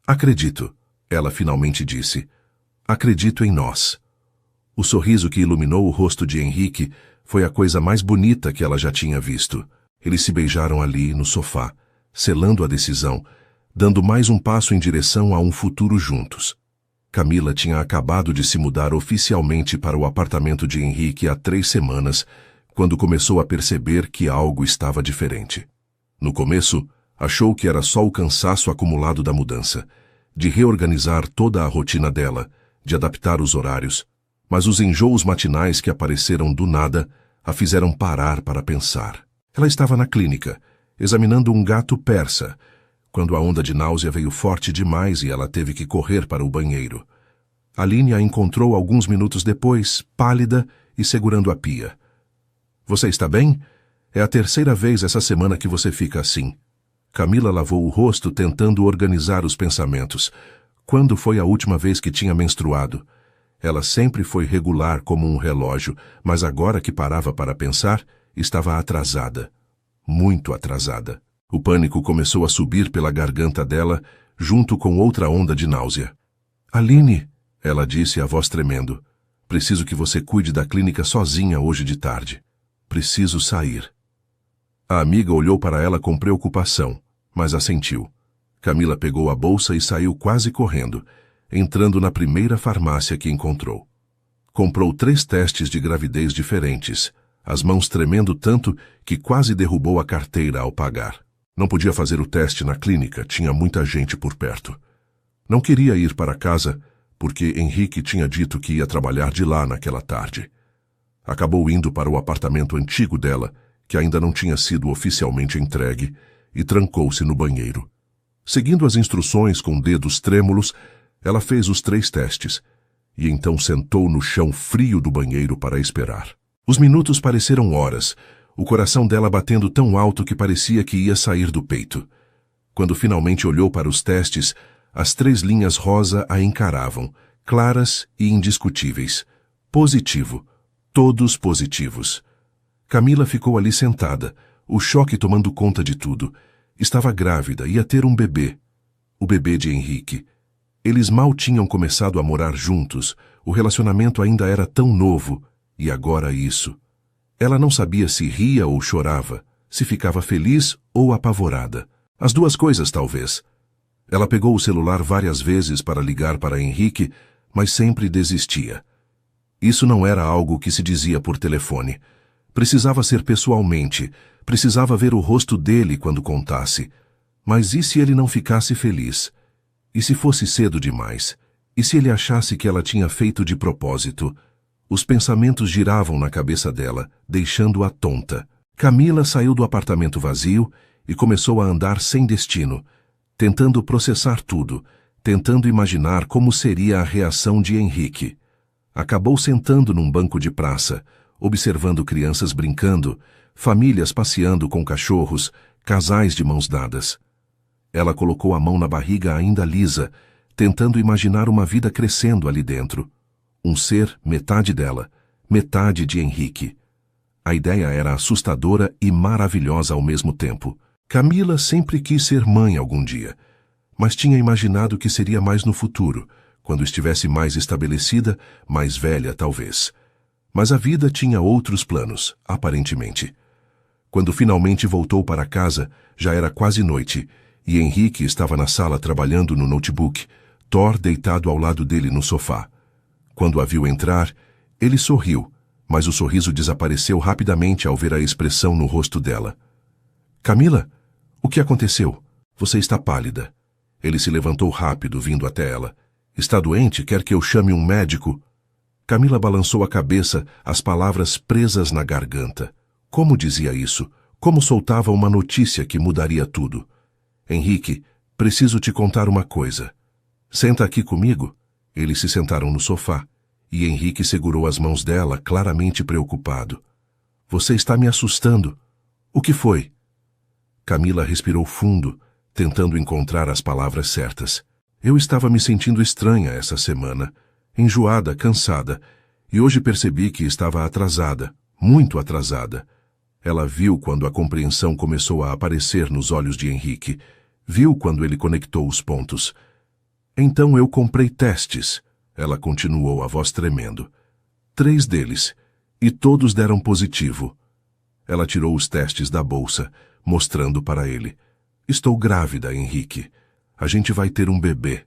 "Acredito", ela finalmente disse. "Acredito em nós." O sorriso que iluminou o rosto de Henrique foi a coisa mais bonita que ela já tinha visto. Eles se beijaram ali, no sofá, selando a decisão, dando mais um passo em direção a um futuro juntos. Camila tinha acabado de se mudar oficialmente para o apartamento de Henrique há 3 semanas, quando começou a perceber que algo estava diferente. No começo, achou que era só o cansaço acumulado da mudança, de reorganizar toda a rotina dela, de adaptar os horários, mas os enjoos matinais que apareceram do nada a fizeram parar para pensar. Ela estava na clínica, examinando um gato persa, quando a onda de náusea veio forte demais e ela teve que correr para o banheiro. Aline a encontrou alguns minutos depois, pálida e segurando a pia. "Você está bem? É a 3ª vez essa semana que você fica assim." Camila lavou o rosto tentando organizar os pensamentos. Quando foi a última vez que tinha menstruado? Ela sempre foi regular como um relógio, mas agora que parava para pensar, estava atrasada. Muito atrasada. O pânico começou a subir pela garganta dela, junto com outra onda de náusea. "Aline", ela disse, a voz tremendo, "preciso que você cuide da clínica sozinha hoje de tarde. Preciso sair." A amiga olhou para ela com preocupação, mas assentiu. Camila pegou a bolsa e saiu quase correndo, entrando na primeira farmácia que encontrou. Comprou 3 testes de gravidez diferentes, as mãos tremendo tanto que quase derrubou a carteira ao pagar. Não podia fazer o teste na clínica, tinha muita gente por perto. Não queria ir para casa, porque Henrique tinha dito que ia trabalhar de lá naquela tarde. Acabou indo para o apartamento antigo dela, que ainda não tinha sido oficialmente entregue, e trancou-se no banheiro. Seguindo as instruções com dedos trêmulos, ela fez os 3 testes, e então sentou no chão frio do banheiro para esperar. Os minutos pareceram horas, o coração dela batendo tão alto que parecia que ia sair do peito. Quando finalmente olhou para os testes, as 3 linhas rosa a encaravam, claras e indiscutíveis. Positivo. Todos positivos. Camila ficou ali sentada, o choque tomando conta de tudo. Estava grávida, ia ter um bebê. O bebê de Henrique. Eles mal tinham começado a morar juntos, o relacionamento ainda era tão novo, e agora isso. Ela não sabia se ria ou chorava, se ficava feliz ou apavorada. As 2 coisas, talvez. Ela pegou o celular várias vezes para ligar para Henrique, mas sempre desistia. Isso não era algo que se dizia por telefone. Precisava ser pessoalmente, precisava ver o rosto dele quando contasse. Mas e se ele não ficasse feliz? E se fosse cedo demais? E se ele achasse que ela tinha feito de propósito? Os pensamentos giravam na cabeça dela, deixando-a tonta. Camila saiu do apartamento vazio e começou a andar sem destino, tentando processar tudo, tentando imaginar como seria a reação de Henrique. Acabou sentando num banco de praça, observando crianças brincando, famílias passeando com cachorros, casais de mãos dadas. Ela colocou a mão na barriga ainda lisa, tentando imaginar uma vida crescendo ali dentro. Um ser metade dela, metade de Henrique. A ideia era assustadora e maravilhosa ao mesmo tempo. Camila sempre quis ser mãe algum dia, mas tinha imaginado que seria mais no futuro, quando estivesse mais estabelecida, mais velha talvez. Mas a vida tinha outros planos, aparentemente. Quando finalmente voltou para casa, já era quase noite, e Henrique estava na sala trabalhando no notebook, Thor deitado ao lado dele no sofá. Quando a viu entrar, ele sorriu, mas o sorriso desapareceu rapidamente ao ver a expressão no rosto dela. Camila, o que aconteceu? Você está pálida. Ele se levantou rápido, vindo até ela. Está doente? Quer que eu chame um médico? Camila balançou a cabeça, as palavras presas na garganta. Como dizia isso? Como soltava uma notícia que mudaria tudo? Henrique, preciso te contar uma coisa. Senta aqui comigo. Eles se sentaram no sofá, e Henrique segurou as mãos dela, claramente preocupado. Você está me assustando. O que foi? Camila respirou fundo, tentando encontrar as palavras certas. Eu estava me sentindo estranha essa semana, enjoada, cansada, e hoje percebi que estava atrasada, muito atrasada. Ela viu quando a compreensão começou a aparecer nos olhos de Henrique, viu quando ele conectou os pontos. Então eu comprei testes, ela continuou, a voz tremendo. 3 deles, e todos deram positivo. Ela tirou os testes da bolsa, mostrando para ele. Estou grávida, Henrique. A gente vai ter um bebê.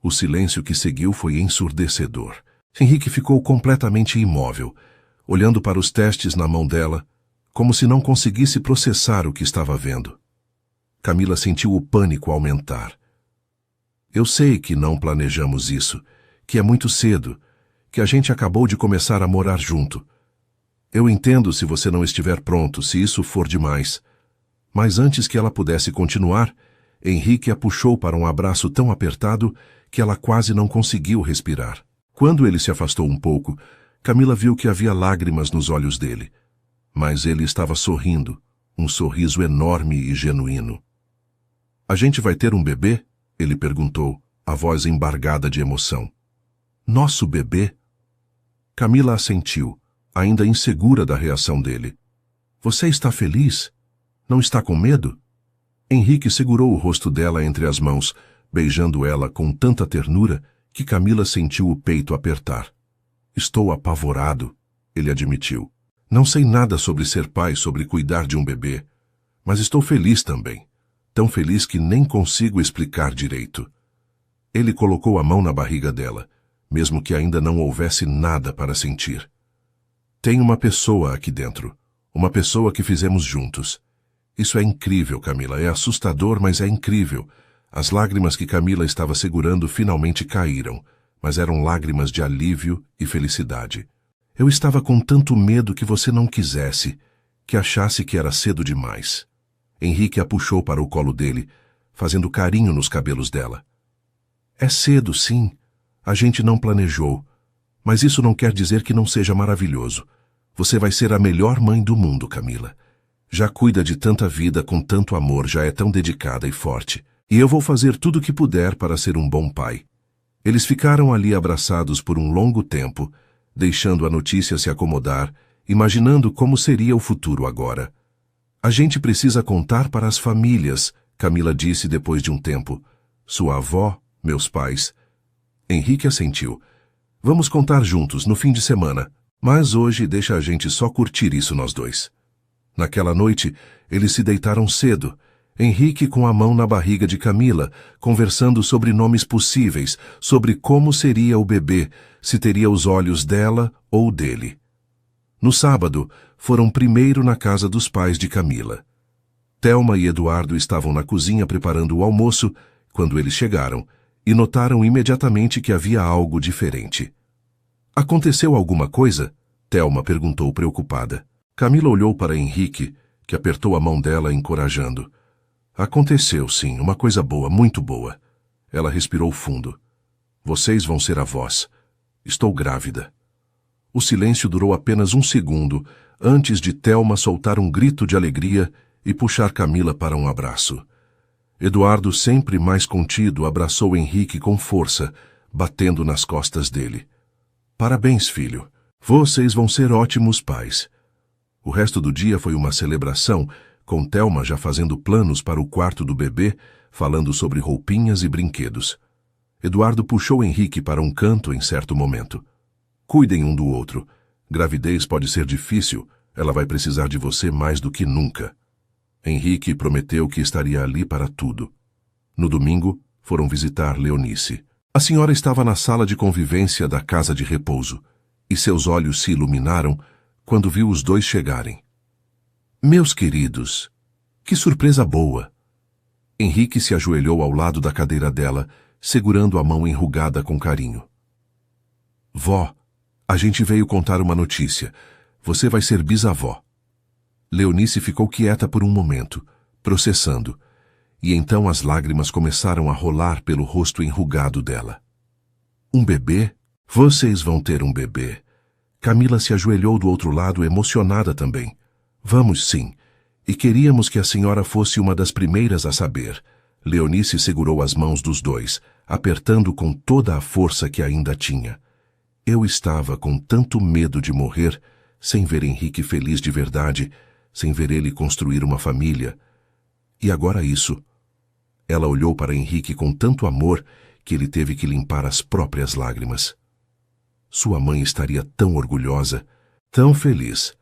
O silêncio que seguiu foi ensurdecedor. Henrique ficou completamente imóvel, olhando para os testes na mão dela, como se não conseguisse processar o que estava vendo. Camila sentiu o pânico aumentar. Eu sei que não planejamos isso, que é muito cedo, que a gente acabou de começar a morar junto. Eu entendo se você não estiver pronto, se isso for demais. Mas antes que ela pudesse continuar, Henrique a puxou para um abraço tão apertado que ela quase não conseguiu respirar. Quando ele se afastou um pouco, Camila viu que havia lágrimas nos olhos dele. Mas ele estava sorrindo, um sorriso enorme e genuíno. A gente vai ter um bebê? Ele perguntou, a voz embargada de emoção. Nosso bebê? Camila assentiu, ainda insegura da reação dele. Você está feliz? Não está com medo? Henrique segurou o rosto dela entre as mãos, beijando ela com tanta ternura que Camila sentiu o peito apertar. Estou apavorado, ele admitiu. Não sei nada sobre ser pai, sobre cuidar de um bebê. Mas estou feliz também. Tão feliz que nem consigo explicar direito. Ele colocou a mão na barriga dela, mesmo que ainda não houvesse nada para sentir. Tem uma pessoa aqui dentro. Uma pessoa que fizemos juntos. Isso é incrível, Camila. É assustador, mas é incrível. As lágrimas que Camila estava segurando finalmente caíram, mas eram lágrimas de alívio e felicidade. Eu estava com tanto medo que você não quisesse, que achasse que era cedo demais. Henrique a puxou para o colo dele, fazendo carinho nos cabelos dela. É cedo, sim. A gente não planejou. Mas isso não quer dizer que não seja maravilhoso. Você vai ser a melhor mãe do mundo, Camila. Já cuida de tanta vida com tanto amor, já é tão dedicada e forte. E eu vou fazer tudo o que puder para ser um bom pai. Eles ficaram ali abraçados por um longo tempo, deixando a notícia se acomodar, imaginando como seria o futuro agora. A gente precisa contar para as famílias, Camila disse depois de um tempo. Sua avó, meus pais. Henrique assentiu. Vamos contar juntos no fim de semana, mas hoje deixa a gente só curtir isso nós dois. Naquela noite, eles se deitaram cedo, Henrique com a mão na barriga de Camila, conversando sobre nomes possíveis, sobre como seria o bebê, se teria os olhos dela ou dele. No sábado, foram primeiro na casa dos pais de Camila. Thelma e Eduardo estavam na cozinha preparando o almoço quando eles chegaram e notaram imediatamente que havia algo diferente. Aconteceu alguma coisa? Thelma perguntou preocupada. Camila olhou para Henrique, que apertou a mão dela encorajando. Aconteceu, sim, uma coisa boa, muito boa. Ela respirou fundo. Vocês vão ser avós. Estou grávida. O silêncio durou apenas um segundo, antes de Thelma soltar um grito de alegria e puxar Camila para um abraço. Eduardo, sempre mais contido, abraçou Henrique com força, batendo nas costas dele. Parabéns, filho. Vocês vão ser ótimos pais. O resto do dia foi uma celebração, com Thelma já fazendo planos para o quarto do bebê, falando sobre roupinhas e brinquedos. Eduardo puxou Henrique para um canto em certo momento. Cuidem um do outro. Gravidez pode ser difícil, ela vai precisar de você mais do que nunca. Henrique prometeu que estaria ali para tudo. No domingo, foram visitar Leonice. A senhora estava na sala de convivência da casa de repouso, e seus olhos se iluminaram quando viu os dois chegarem. Meus queridos, que surpresa boa! Henrique se ajoelhou ao lado da cadeira dela, segurando a mão enrugada com carinho. Vó, a gente veio contar uma notícia. Você vai ser bisavó. Leonice ficou quieta por um momento, processando, e então as lágrimas começaram a rolar pelo rosto enrugado dela. Um bebê? Vocês vão ter um bebê. Camila se ajoelhou do outro lado, emocionada também. Vamos sim, e queríamos que a senhora fosse uma das primeiras a saber. Leonice segurou as mãos dos dois, apertando com toda a força que ainda tinha. Eu estava com tanto medo de morrer, sem ver Henrique feliz de verdade, sem ver ele construir uma família. E agora isso. Ela olhou para Henrique com tanto amor que ele teve que limpar as próprias lágrimas. Sua mãe estaria tão orgulhosa, tão feliz.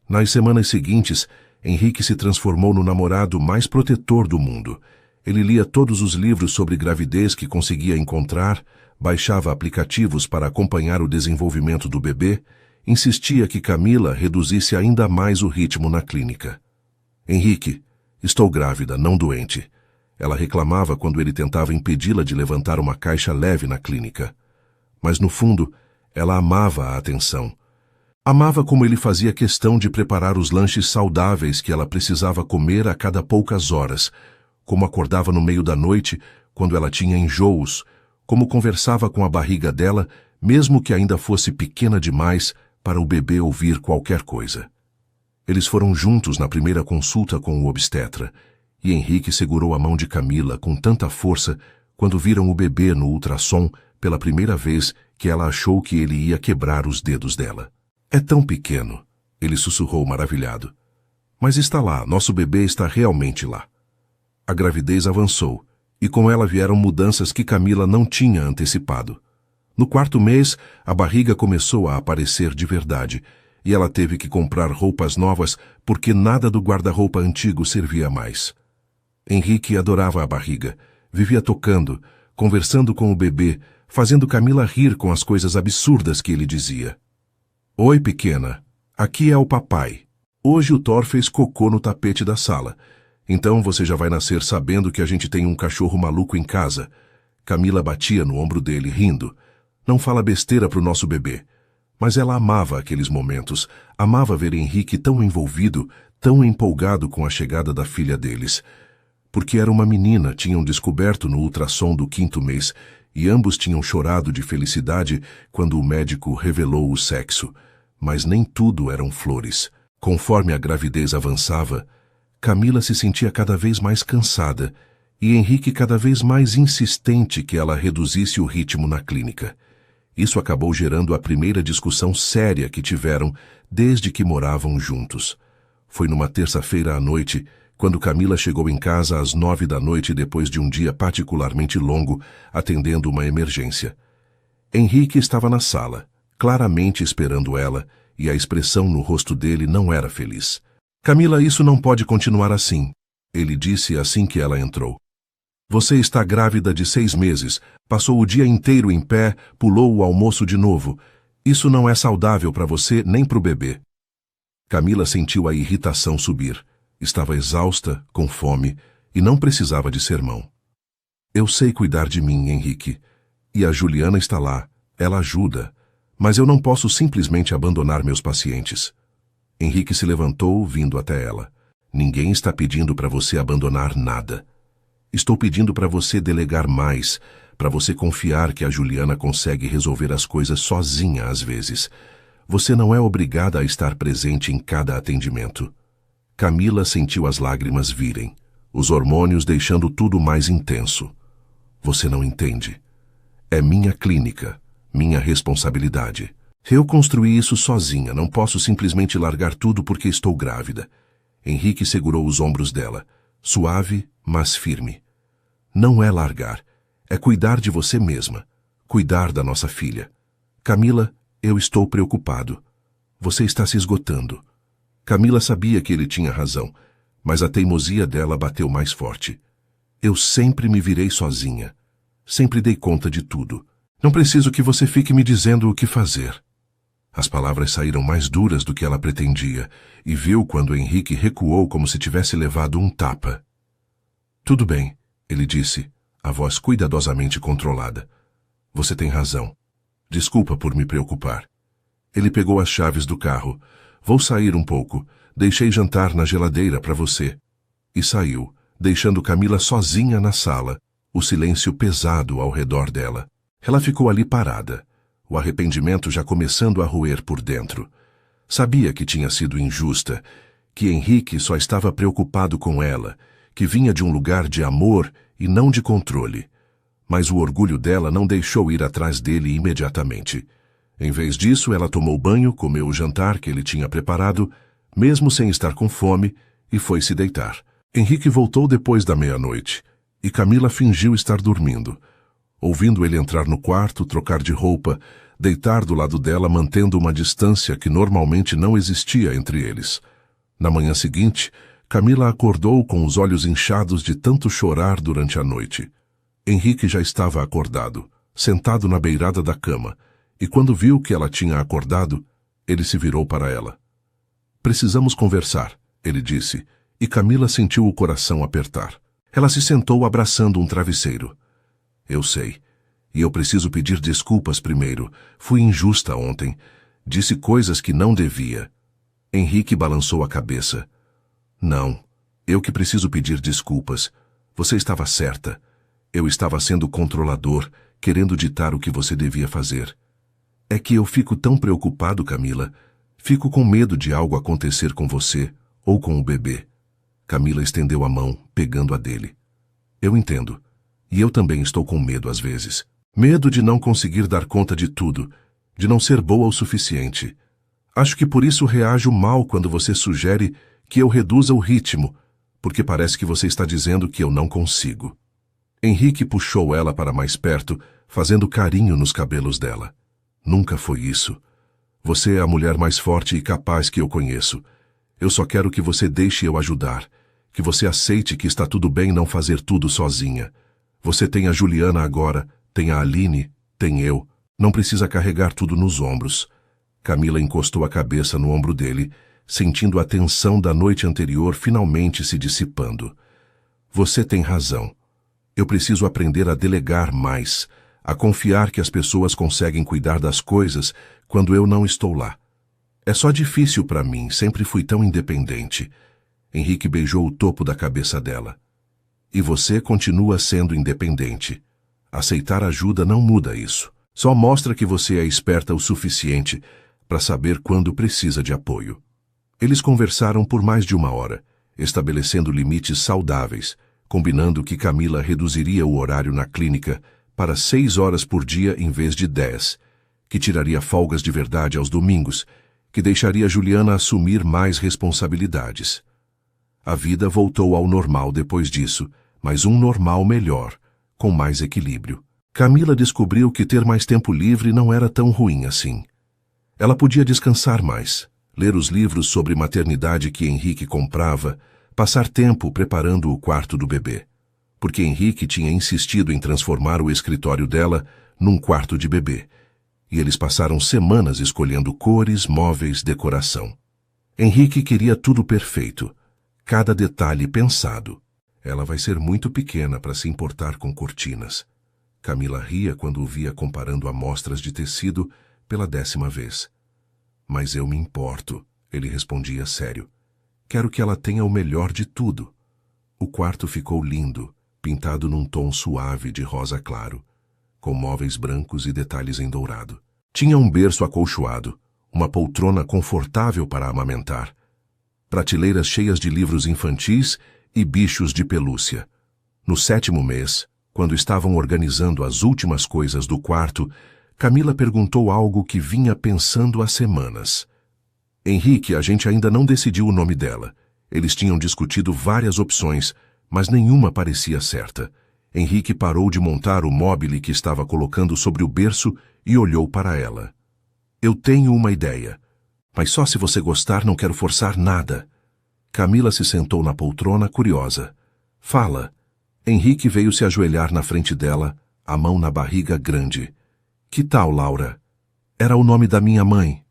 Nas semanas seguintes, Henrique se transformou no namorado mais protetor do mundo. Ele lia todos os livros sobre gravidez que conseguia encontrar, baixava aplicativos para acompanhar o desenvolvimento do bebê, insistia que Camila reduzisse ainda mais o ritmo na clínica. Henrique, estou grávida, não doente. Ela reclamava quando ele tentava impedi-la de levantar uma caixa leve na clínica. Mas no fundo, ela amava a atenção. Amava como ele fazia questão de preparar os lanches saudáveis que ela precisava comer a cada poucas horas, como acordava no meio da noite, quando ela tinha enjoos, como conversava com a barriga dela, mesmo que ainda fosse pequena demais para o bebê ouvir qualquer coisa. Eles foram juntos na primeira consulta com o obstetra, e Henrique segurou a mão de Camila com tanta força quando viram o bebê no ultrassom pela primeira vez que ela achou que ele ia quebrar os dedos dela. É tão pequeno, ele sussurrou maravilhado. Mas está lá, nosso bebê está realmente lá. A gravidez avançou, e com ela vieram mudanças que Camila não tinha antecipado. No quarto mês, a barriga começou a aparecer de verdade. e ela teve que comprar roupas novas porque nada do guarda-roupa antigo servia mais. Henrique adorava a barriga, vivia tocando, conversando com o bebê, fazendo Camila rir com as coisas absurdas que ele dizia. Oi, pequena, aqui é o papai. Hoje o Thor fez cocô no tapete da sala. Então você já vai nascer sabendo que a gente tem um cachorro maluco em casa. Camila batia no ombro dele, rindo. Não fala besteira pro nosso bebê. Mas ela amava aqueles momentos, amava ver Henrique tão envolvido, tão empolgado com a chegada da filha deles. Porque era uma menina, tinham descoberto no ultrassom do 5º mês, e ambos tinham chorado de felicidade quando o médico revelou o sexo. Mas nem tudo eram flores. Conforme a gravidez avançava, Camila se sentia cada vez mais cansada e Henrique cada vez mais insistente que ela reduzisse o ritmo na clínica. Isso acabou gerando a primeira discussão séria que tiveram desde que moravam juntos. Foi numa terça-feira à noite, quando Camila chegou em casa às 9 da noite depois de um dia particularmente longo, atendendo uma emergência. Henrique estava na sala, claramente esperando ela, e a expressão no rosto dele não era feliz. Camila, isso não pode continuar assim, ele disse assim que ela entrou. Você está grávida de 6 meses, passou o dia inteiro em pé, pulou o almoço de novo. Isso não é saudável para você nem para o bebê. Camila sentiu a irritação subir. Estava exausta, com fome, e não precisava de sermão. Eu sei cuidar de mim, Henrique. E a Juliana está lá, ela ajuda. Mas eu não posso simplesmente abandonar meus pacientes. Henrique se levantou, vindo até ela. Ninguém está pedindo para você abandonar nada. Estou pedindo para você delegar mais, para você confiar que a Juliana consegue resolver as coisas sozinha às vezes. Você não é obrigada a estar presente em cada atendimento. Camila sentiu as lágrimas virem, os hormônios deixando tudo mais intenso. Você não entende. É minha clínica. Minha responsabilidade. Eu construí isso sozinha, não posso simplesmente largar tudo porque estou grávida. Henrique segurou os ombros dela, suave, mas firme. Não é largar, é cuidar de você mesma, cuidar da nossa filha. Camila, eu estou preocupado. Você está se esgotando. Camila sabia que ele tinha razão, mas a teimosia dela bateu mais forte. Eu sempre me virei sozinha. Sempre dei conta de tudo. Não preciso que você fique me dizendo o que fazer. As palavras saíram mais duras do que ela pretendia, e viu quando Henrique recuou como se tivesse levado um tapa. Tudo bem, ele disse, a voz cuidadosamente controlada. Você tem razão. Desculpa por me preocupar. Ele pegou as chaves do carro. Vou sair um pouco. Deixei jantar na geladeira para você. E saiu, deixando Camila sozinha na sala, o silêncio pesado ao redor dela. Ela ficou ali parada, o arrependimento já começando a roer por dentro. Sabia que tinha sido injusta, que Henrique só estava preocupado com ela, que vinha de um lugar de amor e não de controle. Mas o orgulho dela não deixou ir atrás dele imediatamente. Em vez disso, ela tomou banho, comeu o jantar que ele tinha preparado, mesmo sem estar com fome, e foi se deitar. Henrique voltou depois da meia-noite, e Camila fingiu estar dormindo. Ouvindo ele entrar no quarto, trocar de roupa, deitar do lado dela mantendo uma distância que normalmente não existia entre eles. Na manhã seguinte, Camila acordou com os olhos inchados de tanto chorar durante a noite. Henrique já estava acordado, sentado na beirada da cama, e quando viu que ela tinha acordado, ele se virou para ela. Precisamos conversar, ele disse, e Camila sentiu o coração apertar. Ela se sentou abraçando um travesseiro. Eu sei. E eu preciso pedir desculpas primeiro. Fui injusta ontem. Disse coisas que não devia. Henrique balançou a cabeça. Não. Eu que preciso pedir desculpas. Você estava certa. Eu estava sendo controlador, querendo ditar o que você devia fazer. É que eu fico tão preocupado, Camila. Fico com medo de algo acontecer com você ou com o bebê. Camila estendeu a mão, pegando a dele. Eu entendo. E eu também estou com medo às vezes. Medo de não conseguir dar conta de tudo, de não ser boa o suficiente. Acho que por isso reajo mal quando você sugere que eu reduza o ritmo, porque parece que você está dizendo que eu não consigo. Henrique puxou ela para mais perto, fazendo carinho nos cabelos dela. Nunca foi isso. Você é a mulher mais forte e capaz que eu conheço. Eu só quero que você deixe eu ajudar. Que você aceite que está tudo bem não fazer tudo sozinha. Você tem a Juliana agora, tem a Aline, tem eu. Não precisa carregar tudo nos ombros. Camila encostou a cabeça no ombro dele, sentindo a tensão da noite anterior finalmente se dissipando. Você tem razão. Eu preciso aprender a delegar mais, a confiar que as pessoas conseguem cuidar das coisas quando eu não estou lá. É só difícil para mim, sempre fui tão independente. Henrique beijou o topo da cabeça dela. E você continua sendo independente. Aceitar ajuda não muda isso. Só mostra que você é esperta o suficiente para saber quando precisa de apoio. Eles conversaram por mais de 1 hora, estabelecendo limites saudáveis, combinando que Camila reduziria o horário na clínica para 6 horas por dia em vez de 10, que tiraria folgas de verdade aos domingos, que deixaria Juliana assumir mais responsabilidades. A vida voltou ao normal depois disso, mas um normal melhor, com mais equilíbrio. Camila descobriu que ter mais tempo livre não era tão ruim assim. Ela podia descansar mais, ler os livros sobre maternidade que Henrique comprava, passar tempo preparando o quarto do bebê. Porque Henrique tinha insistido em transformar o escritório dela num quarto de bebê. E eles passaram semanas escolhendo cores, móveis, decoração. Henrique queria tudo perfeito, cada detalhe pensado. Ela vai ser muito pequena para se importar com cortinas. Camila ria quando o via comparando amostras de tecido pela 10ª vez. Mas eu me importo, ele respondia sério. Quero que ela tenha o melhor de tudo. O quarto ficou lindo, pintado num tom suave de rosa claro, com móveis brancos e detalhes em dourado. Tinha um berço acolchoado, uma poltrona confortável para amamentar, prateleiras cheias de livros infantis e bichos de pelúcia. No 7º mês, quando estavam organizando as últimas coisas do quarto, Camila perguntou algo que vinha pensando há semanas. Henrique, a gente ainda não decidiu o nome dela. Eles tinham discutido várias opções, mas nenhuma parecia certa. Henrique parou de montar o móbile que estava colocando sobre o berço e olhou para ela. Eu tenho uma ideia, mas só se você gostar, não quero forçar nada. Camila se sentou na poltrona, curiosa. Fala. Henrique veio se ajoelhar na frente dela, a mão na barriga grande. Que tal, Laura? Era o nome da minha mãe.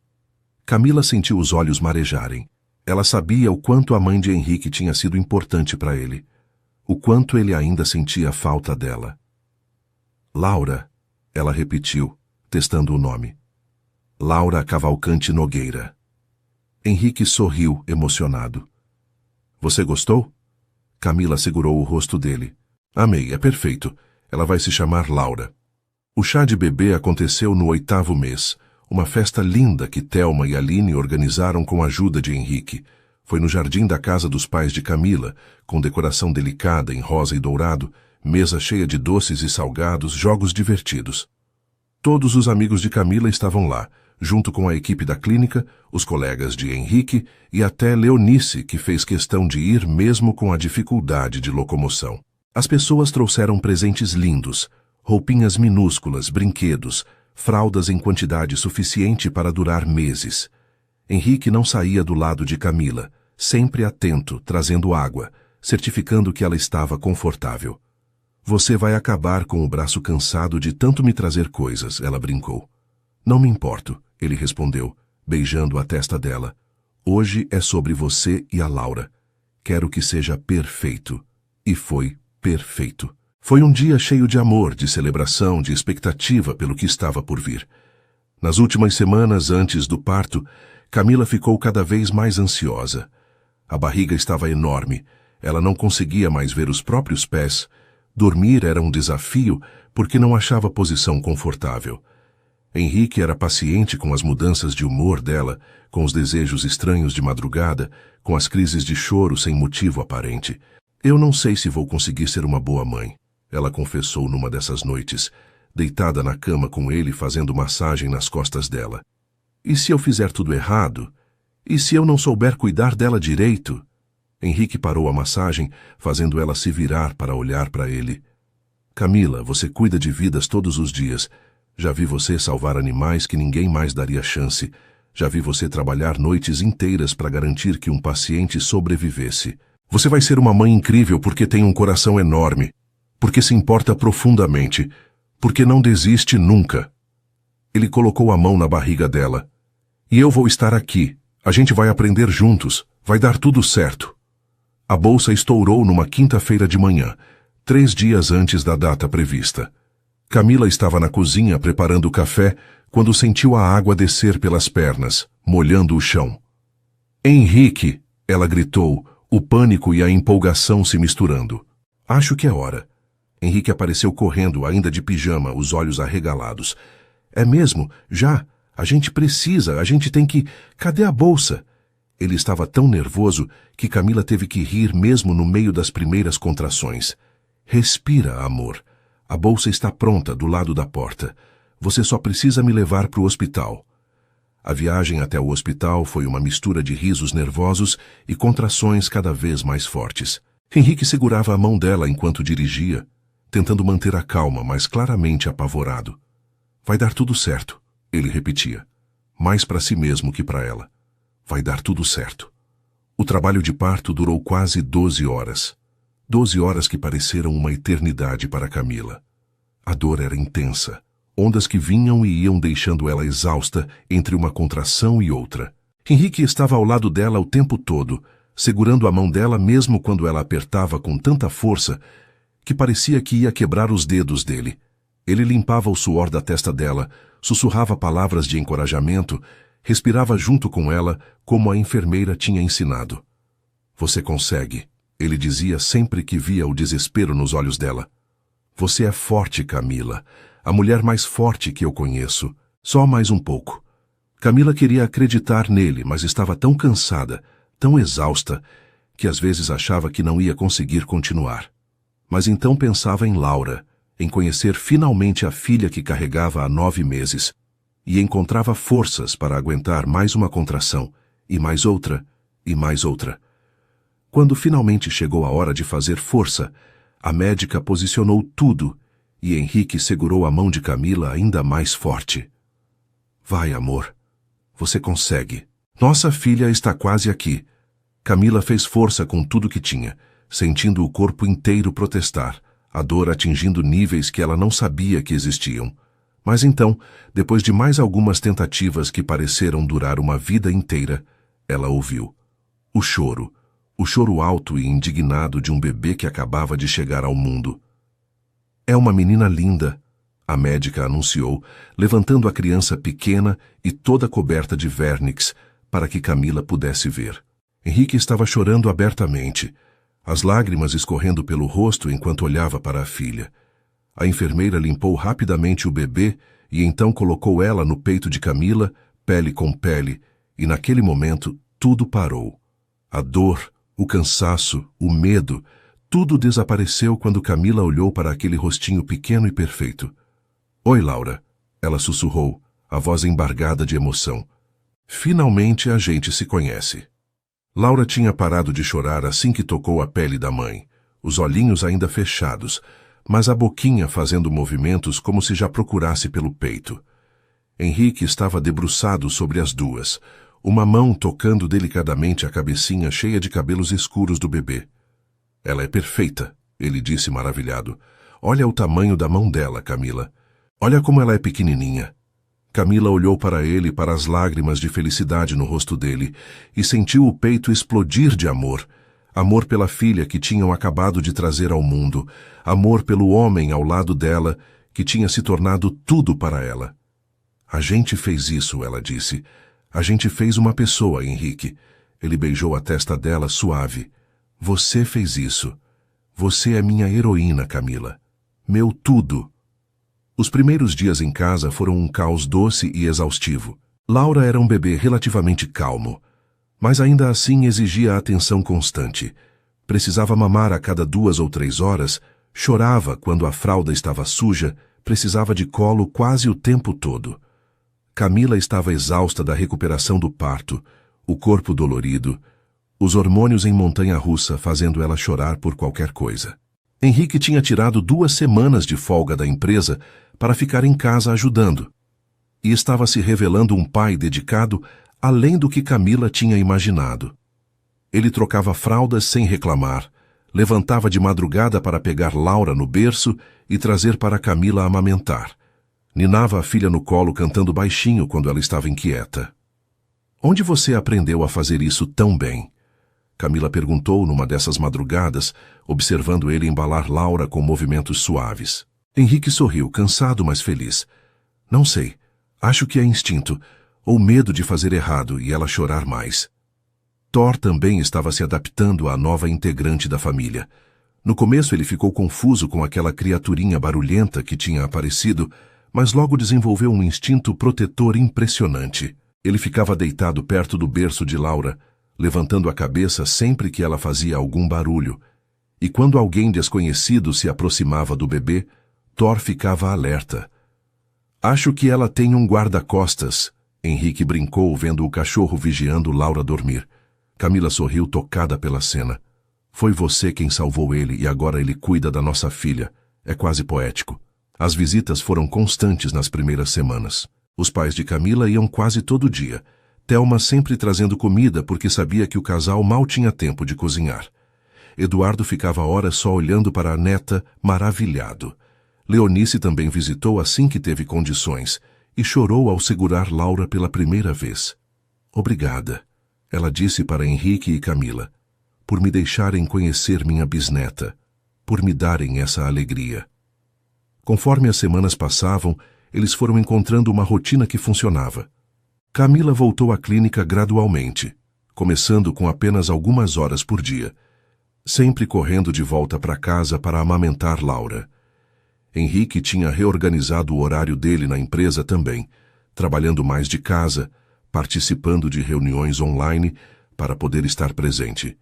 Camila sentiu os olhos marejarem. Ela sabia o quanto a mãe de Henrique tinha sido importante para ele. O quanto ele ainda sentia falta dela. Laura, ela repetiu, testando o nome. Laura Cavalcante Nogueira. Henrique sorriu, emocionado. Você gostou? Camila segurou o rosto dele. Amei, é perfeito. Ela vai se chamar Laura. O chá de bebê aconteceu no 8º mês, uma festa linda que Thelma e Aline organizaram com a ajuda de Henrique. Foi no jardim da casa dos pais de Camila, com decoração delicada em rosa e dourado, mesa cheia de doces e salgados, jogos divertidos. Todos os amigos de Camila estavam lá, junto com a equipe da clínica, os colegas de Henrique e até Leonice, que fez questão de ir mesmo com a dificuldade de locomoção. As pessoas trouxeram presentes lindos, roupinhas minúsculas, brinquedos, fraldas em quantidade suficiente para durar meses. Henrique não saía do lado de Camila, sempre atento, trazendo água, certificando que ela estava confortável. Você vai acabar com o braço cansado de tanto me trazer coisas, ela brincou. Não me importo, ele respondeu, beijando a testa dela. Hoje é sobre você e a Laura. Quero que seja perfeito. E foi perfeito. Foi um dia cheio de amor, de celebração, de expectativa pelo que estava por vir. Nas últimas semanas antes do parto, Camila ficou cada vez mais ansiosa. A barriga estava enorme, ela não conseguia mais ver os próprios pés. Dormir era um desafio porque não achava posição confortável. Henrique era paciente com as mudanças de humor dela, com os desejos estranhos de madrugada, com as crises de choro sem motivo aparente. Eu não sei se vou conseguir ser uma boa mãe, ela confessou numa dessas noites, deitada na cama com ele fazendo massagem nas costas dela. E se eu fizer tudo errado? E se eu não souber cuidar dela direito? Henrique parou a massagem, fazendo ela se virar para olhar para ele. Camila, você cuida de vidas todos os dias. Já vi você salvar animais que ninguém mais daria chance. Já vi você trabalhar noites inteiras para garantir que um paciente sobrevivesse. Você vai ser uma mãe incrível porque tem um coração enorme, porque se importa profundamente, porque não desiste nunca. Ele colocou a mão na barriga dela. E eu vou estar aqui. A gente vai aprender juntos. Vai dar tudo certo. A bolsa estourou numa quinta-feira de manhã, 3 dias antes da data prevista. Camila estava na cozinha preparando o café quando sentiu a água descer pelas pernas, molhando o chão. Henrique! Ela gritou, o pânico e a empolgação se misturando. Acho que é hora. Henrique apareceu correndo, ainda de pijama, os olhos arregalados. É mesmo? Já? A gente precisa, a gente tem que... Cadê a bolsa? Ele estava tão nervoso que Camila teve que rir mesmo no meio das primeiras contrações. Respira, amor. A bolsa está pronta do lado da porta. Você só precisa me levar para o hospital. A viagem até o hospital foi uma mistura de risos nervosos e contrações cada vez mais fortes. Henrique segurava a mão dela enquanto dirigia, tentando manter a calma, mas claramente apavorado. Vai dar tudo certo, ele repetia, mais para si mesmo que para ela. Vai dar tudo certo. O trabalho de parto durou quase 12 horas. 12 horas que pareceram uma eternidade para Camila. A dor era intensa. Ondas que vinham e iam deixando ela exausta entre uma contração e outra. Henrique estava ao lado dela o tempo todo, segurando a mão dela mesmo quando ela apertava com tanta força que parecia que ia quebrar os dedos dele. Ele limpava o suor da testa dela, sussurrava palavras de encorajamento, respirava junto com ela como a enfermeira tinha ensinado. Você consegue, ele dizia sempre que via o desespero nos olhos dela. Você é forte, Camila. A mulher mais forte que eu conheço. Só mais um pouco. Camila queria acreditar nele, mas estava tão cansada, tão exausta, que às vezes achava que não ia conseguir continuar. Mas então pensava em Laura, em conhecer finalmente a filha que carregava há 9 meses, e encontrava forças para aguentar mais uma contração, e mais outra, e mais outra. Quando finalmente chegou a hora de fazer força, a médica posicionou tudo, e Henrique segurou a mão de Camila ainda mais forte. Vai, amor. Você consegue. Nossa filha está quase aqui. Camila fez força com tudo que tinha, sentindo o corpo inteiro protestar, a dor atingindo níveis que ela não sabia que existiam. Mas então, depois de mais algumas tentativas que pareceram durar uma vida inteira, ela ouviu. O choro alto e indignado de um bebê que acabava de chegar ao mundo. É uma menina linda, a médica anunciou, levantando a criança pequena e toda coberta de vernix para que Camila pudesse ver. Henrique estava chorando abertamente, as lágrimas escorrendo pelo rosto enquanto olhava para a filha. A enfermeira limpou rapidamente o bebê e então colocou ela no peito de Camila, pele com pele, e naquele momento tudo parou. A dor, o cansaço, o medo, tudo desapareceu quando Camila olhou para aquele rostinho pequeno e perfeito. Oi, Laura, ela sussurrou, a voz embargada de emoção. Finalmente a gente se conhece. Laura tinha parado de chorar assim que tocou a pele da mãe, os olhinhos ainda fechados, mas a boquinha fazendo movimentos como se já procurasse pelo peito. Henrique estava debruçado sobre as duas, uma mão tocando delicadamente a cabecinha cheia de cabelos escuros do bebê. Ela é perfeita, ele disse maravilhado. Olha o tamanho da mão dela, Camila. Olha como ela é pequenininha. Camila olhou para ele, para as lágrimas de felicidade no rosto dele, e sentiu o peito explodir de amor. Amor pela filha que tinham acabado de trazer ao mundo. Amor pelo homem ao lado dela, que tinha se tornado tudo para ela. A gente fez isso, ela disse. A gente fez uma pessoa, Henrique. Ele beijou a testa dela suave. Você fez isso. Você é minha heroína, Camila. Meu tudo. Os primeiros dias em casa foram um caos doce e exaustivo. Laura era um bebê relativamente calmo, mas ainda assim exigia atenção constante. Precisava mamar a cada 2 ou 3 horas, chorava quando a fralda estava suja, precisava de colo quase o tempo todo. Camila estava exausta da recuperação do parto, o corpo dolorido, os hormônios em montanha-russa fazendo ela chorar por qualquer coisa. Henrique tinha tirado 2 semanas de folga da empresa para ficar em casa ajudando, e estava se revelando um pai dedicado além do que Camila tinha imaginado. Ele trocava fraldas sem reclamar, levantava de madrugada para pegar Laura no berço e trazer para Camila amamentar. Ninava a filha no colo cantando baixinho quando ela estava inquieta. "Onde você aprendeu a fazer isso tão bem?" Camila perguntou numa dessas madrugadas, observando ele embalar Laura com movimentos suaves. Henrique sorriu, cansado, mas feliz. "Não sei. Acho que é instinto, ou medo de fazer errado e ela chorar mais." Thor também estava se adaptando à nova integrante da família. No começo ele ficou confuso com aquela criaturinha barulhenta que tinha aparecido, mas logo desenvolveu um instinto protetor impressionante. Ele ficava deitado perto do berço de Laura, levantando a cabeça sempre que ela fazia algum barulho. E quando alguém desconhecido se aproximava do bebê, Thor ficava alerta. "Acho que ela tem um guarda-costas", Henrique brincou vendo o cachorro vigiando Laura dormir. Camila sorriu tocada pela cena. "Foi você quem salvou ele e agora ele cuida da nossa filha. É quase poético." As visitas foram constantes nas primeiras semanas. Os pais de Camila iam quase todo dia. Thelma sempre trazendo comida porque sabia que o casal mal tinha tempo de cozinhar. Eduardo ficava horas só olhando para a neta, maravilhado. Leonice também visitou assim que teve condições e chorou ao segurar Laura pela primeira vez. "Obrigada", ela disse para Henrique e Camila, "por me deixarem conhecer minha bisneta, por me darem essa alegria." Conforme as semanas passavam, eles foram encontrando uma rotina que funcionava. Camila voltou à clínica gradualmente, começando com apenas algumas horas por dia, sempre correndo de volta para casa para amamentar Laura. Henrique tinha reorganizado o horário dele na empresa também, trabalhando mais de casa, participando de reuniões online para poder estar presente.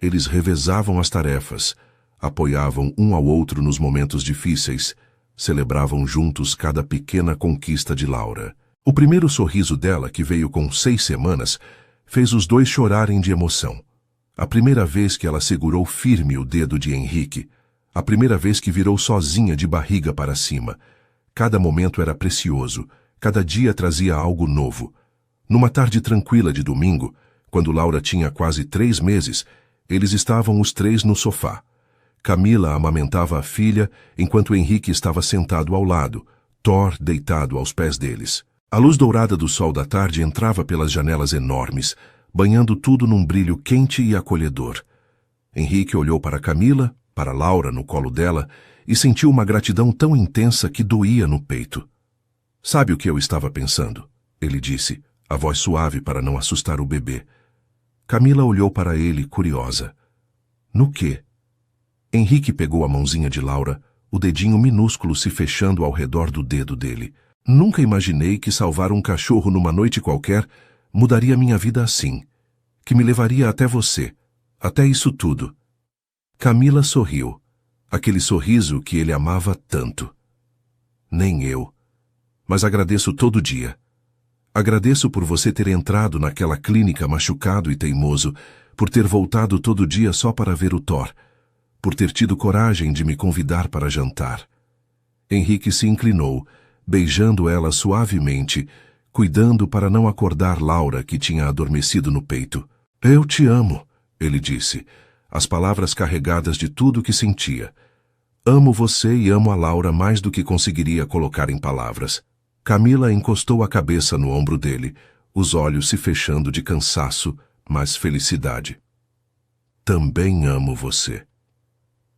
Eles revezavam as tarefas, apoiavam um ao outro nos momentos difíceis, celebravam juntos cada pequena conquista de Laura. O primeiro sorriso dela, que veio com 6 semanas, fez os dois chorarem de emoção. A primeira vez que ela segurou firme o dedo de Henrique, a primeira vez que virou sozinha de barriga para cima. Cada momento era precioso, cada dia trazia algo novo. Numa tarde tranquila de domingo, quando Laura tinha quase 3 meses, eles estavam os 3 no sofá. Camila amamentava a filha, enquanto Henrique estava sentado ao lado, Thor deitado aos pés deles. A luz dourada do sol da tarde entrava pelas janelas enormes, banhando tudo num brilho quente e acolhedor. Henrique olhou para Camila, para Laura no colo dela, e sentiu uma gratidão tão intensa que doía no peito. "Sabe o que eu estava pensando?" ele disse, a voz suave para não assustar o bebê. Camila olhou para ele, curiosa. "No quê?" Henrique pegou a mãozinha de Laura, o dedinho minúsculo se fechando ao redor do dedo dele. "Nunca imaginei que salvar um cachorro numa noite qualquer mudaria minha vida assim, que me levaria até você, até isso tudo." Camila sorriu, aquele sorriso que ele amava tanto. "Nem eu. Mas agradeço todo dia. Agradeço por você ter entrado naquela clínica machucado e teimoso, por ter voltado todo dia só para ver o Thor, por ter tido coragem de me convidar para jantar." Henrique se inclinou, beijando ela suavemente, cuidando para não acordar Laura, que tinha adormecido no peito. "Eu te amo", ele disse, as palavras carregadas de tudo que sentia. "Amo você e amo a Laura mais do que conseguiria colocar em palavras." Camila encostou a cabeça no ombro dele, os olhos se fechando de cansaço, mas felicidade. "Também amo você.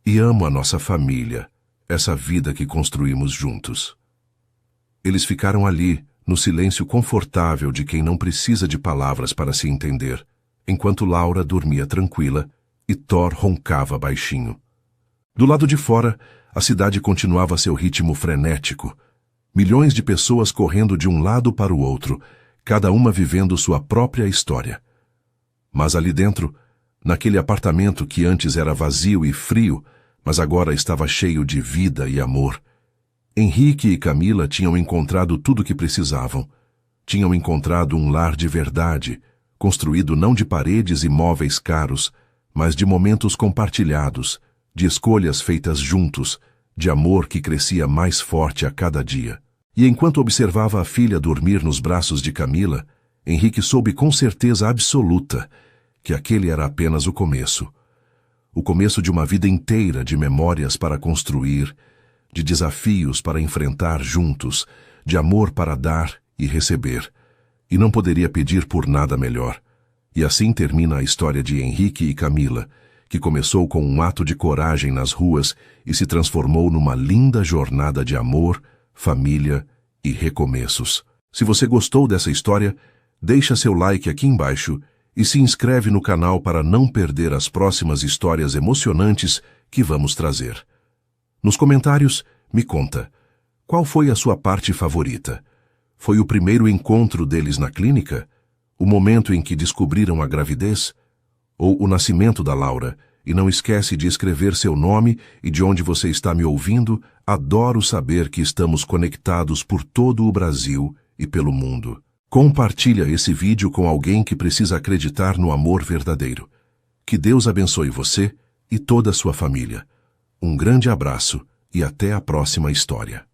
E amo a nossa família, essa vida que construímos juntos." Eles ficaram ali, no silêncio confortável de quem não precisa de palavras para se entender, enquanto Laura dormia tranquila e Thor roncava baixinho. Do lado de fora, a cidade continuava seu ritmo frenético. Milhões de pessoas correndo de um lado para o outro, cada uma vivendo sua própria história. Mas ali dentro, naquele apartamento que antes era vazio e frio, mas agora estava cheio de vida e amor, Henrique e Camila tinham encontrado tudo o que precisavam. Tinham encontrado um lar de verdade, construído não de paredes e móveis caros, mas de momentos compartilhados, de escolhas feitas juntos, de amor que crescia mais forte a cada dia. E enquanto observava a filha dormir nos braços de Camila, Henrique soube com certeza absoluta que aquele era apenas o começo. O começo de uma vida inteira de memórias para construir, de desafios para enfrentar juntos, de amor para dar e receber. E não poderia pedir por nada melhor. E assim termina a história de Henrique e Camila, que começou com um ato de coragem nas ruas e se transformou numa linda jornada de amor, família e recomeços. Se você gostou dessa história, deixa seu like aqui embaixo e se inscreve no canal para não perder as próximas histórias emocionantes que vamos trazer. Nos comentários, me conta, qual foi a sua parte favorita? Foi o primeiro encontro deles na clínica? O momento em que descobriram a gravidez? Ou o nascimento da Laura? E não esquece de escrever seu nome e de onde você está me ouvindo. Adoro saber que estamos conectados por todo o Brasil e pelo mundo. Compartilha esse vídeo com alguém que precisa acreditar no amor verdadeiro. Que Deus abençoe você e toda a sua família. Um grande abraço e até a próxima história.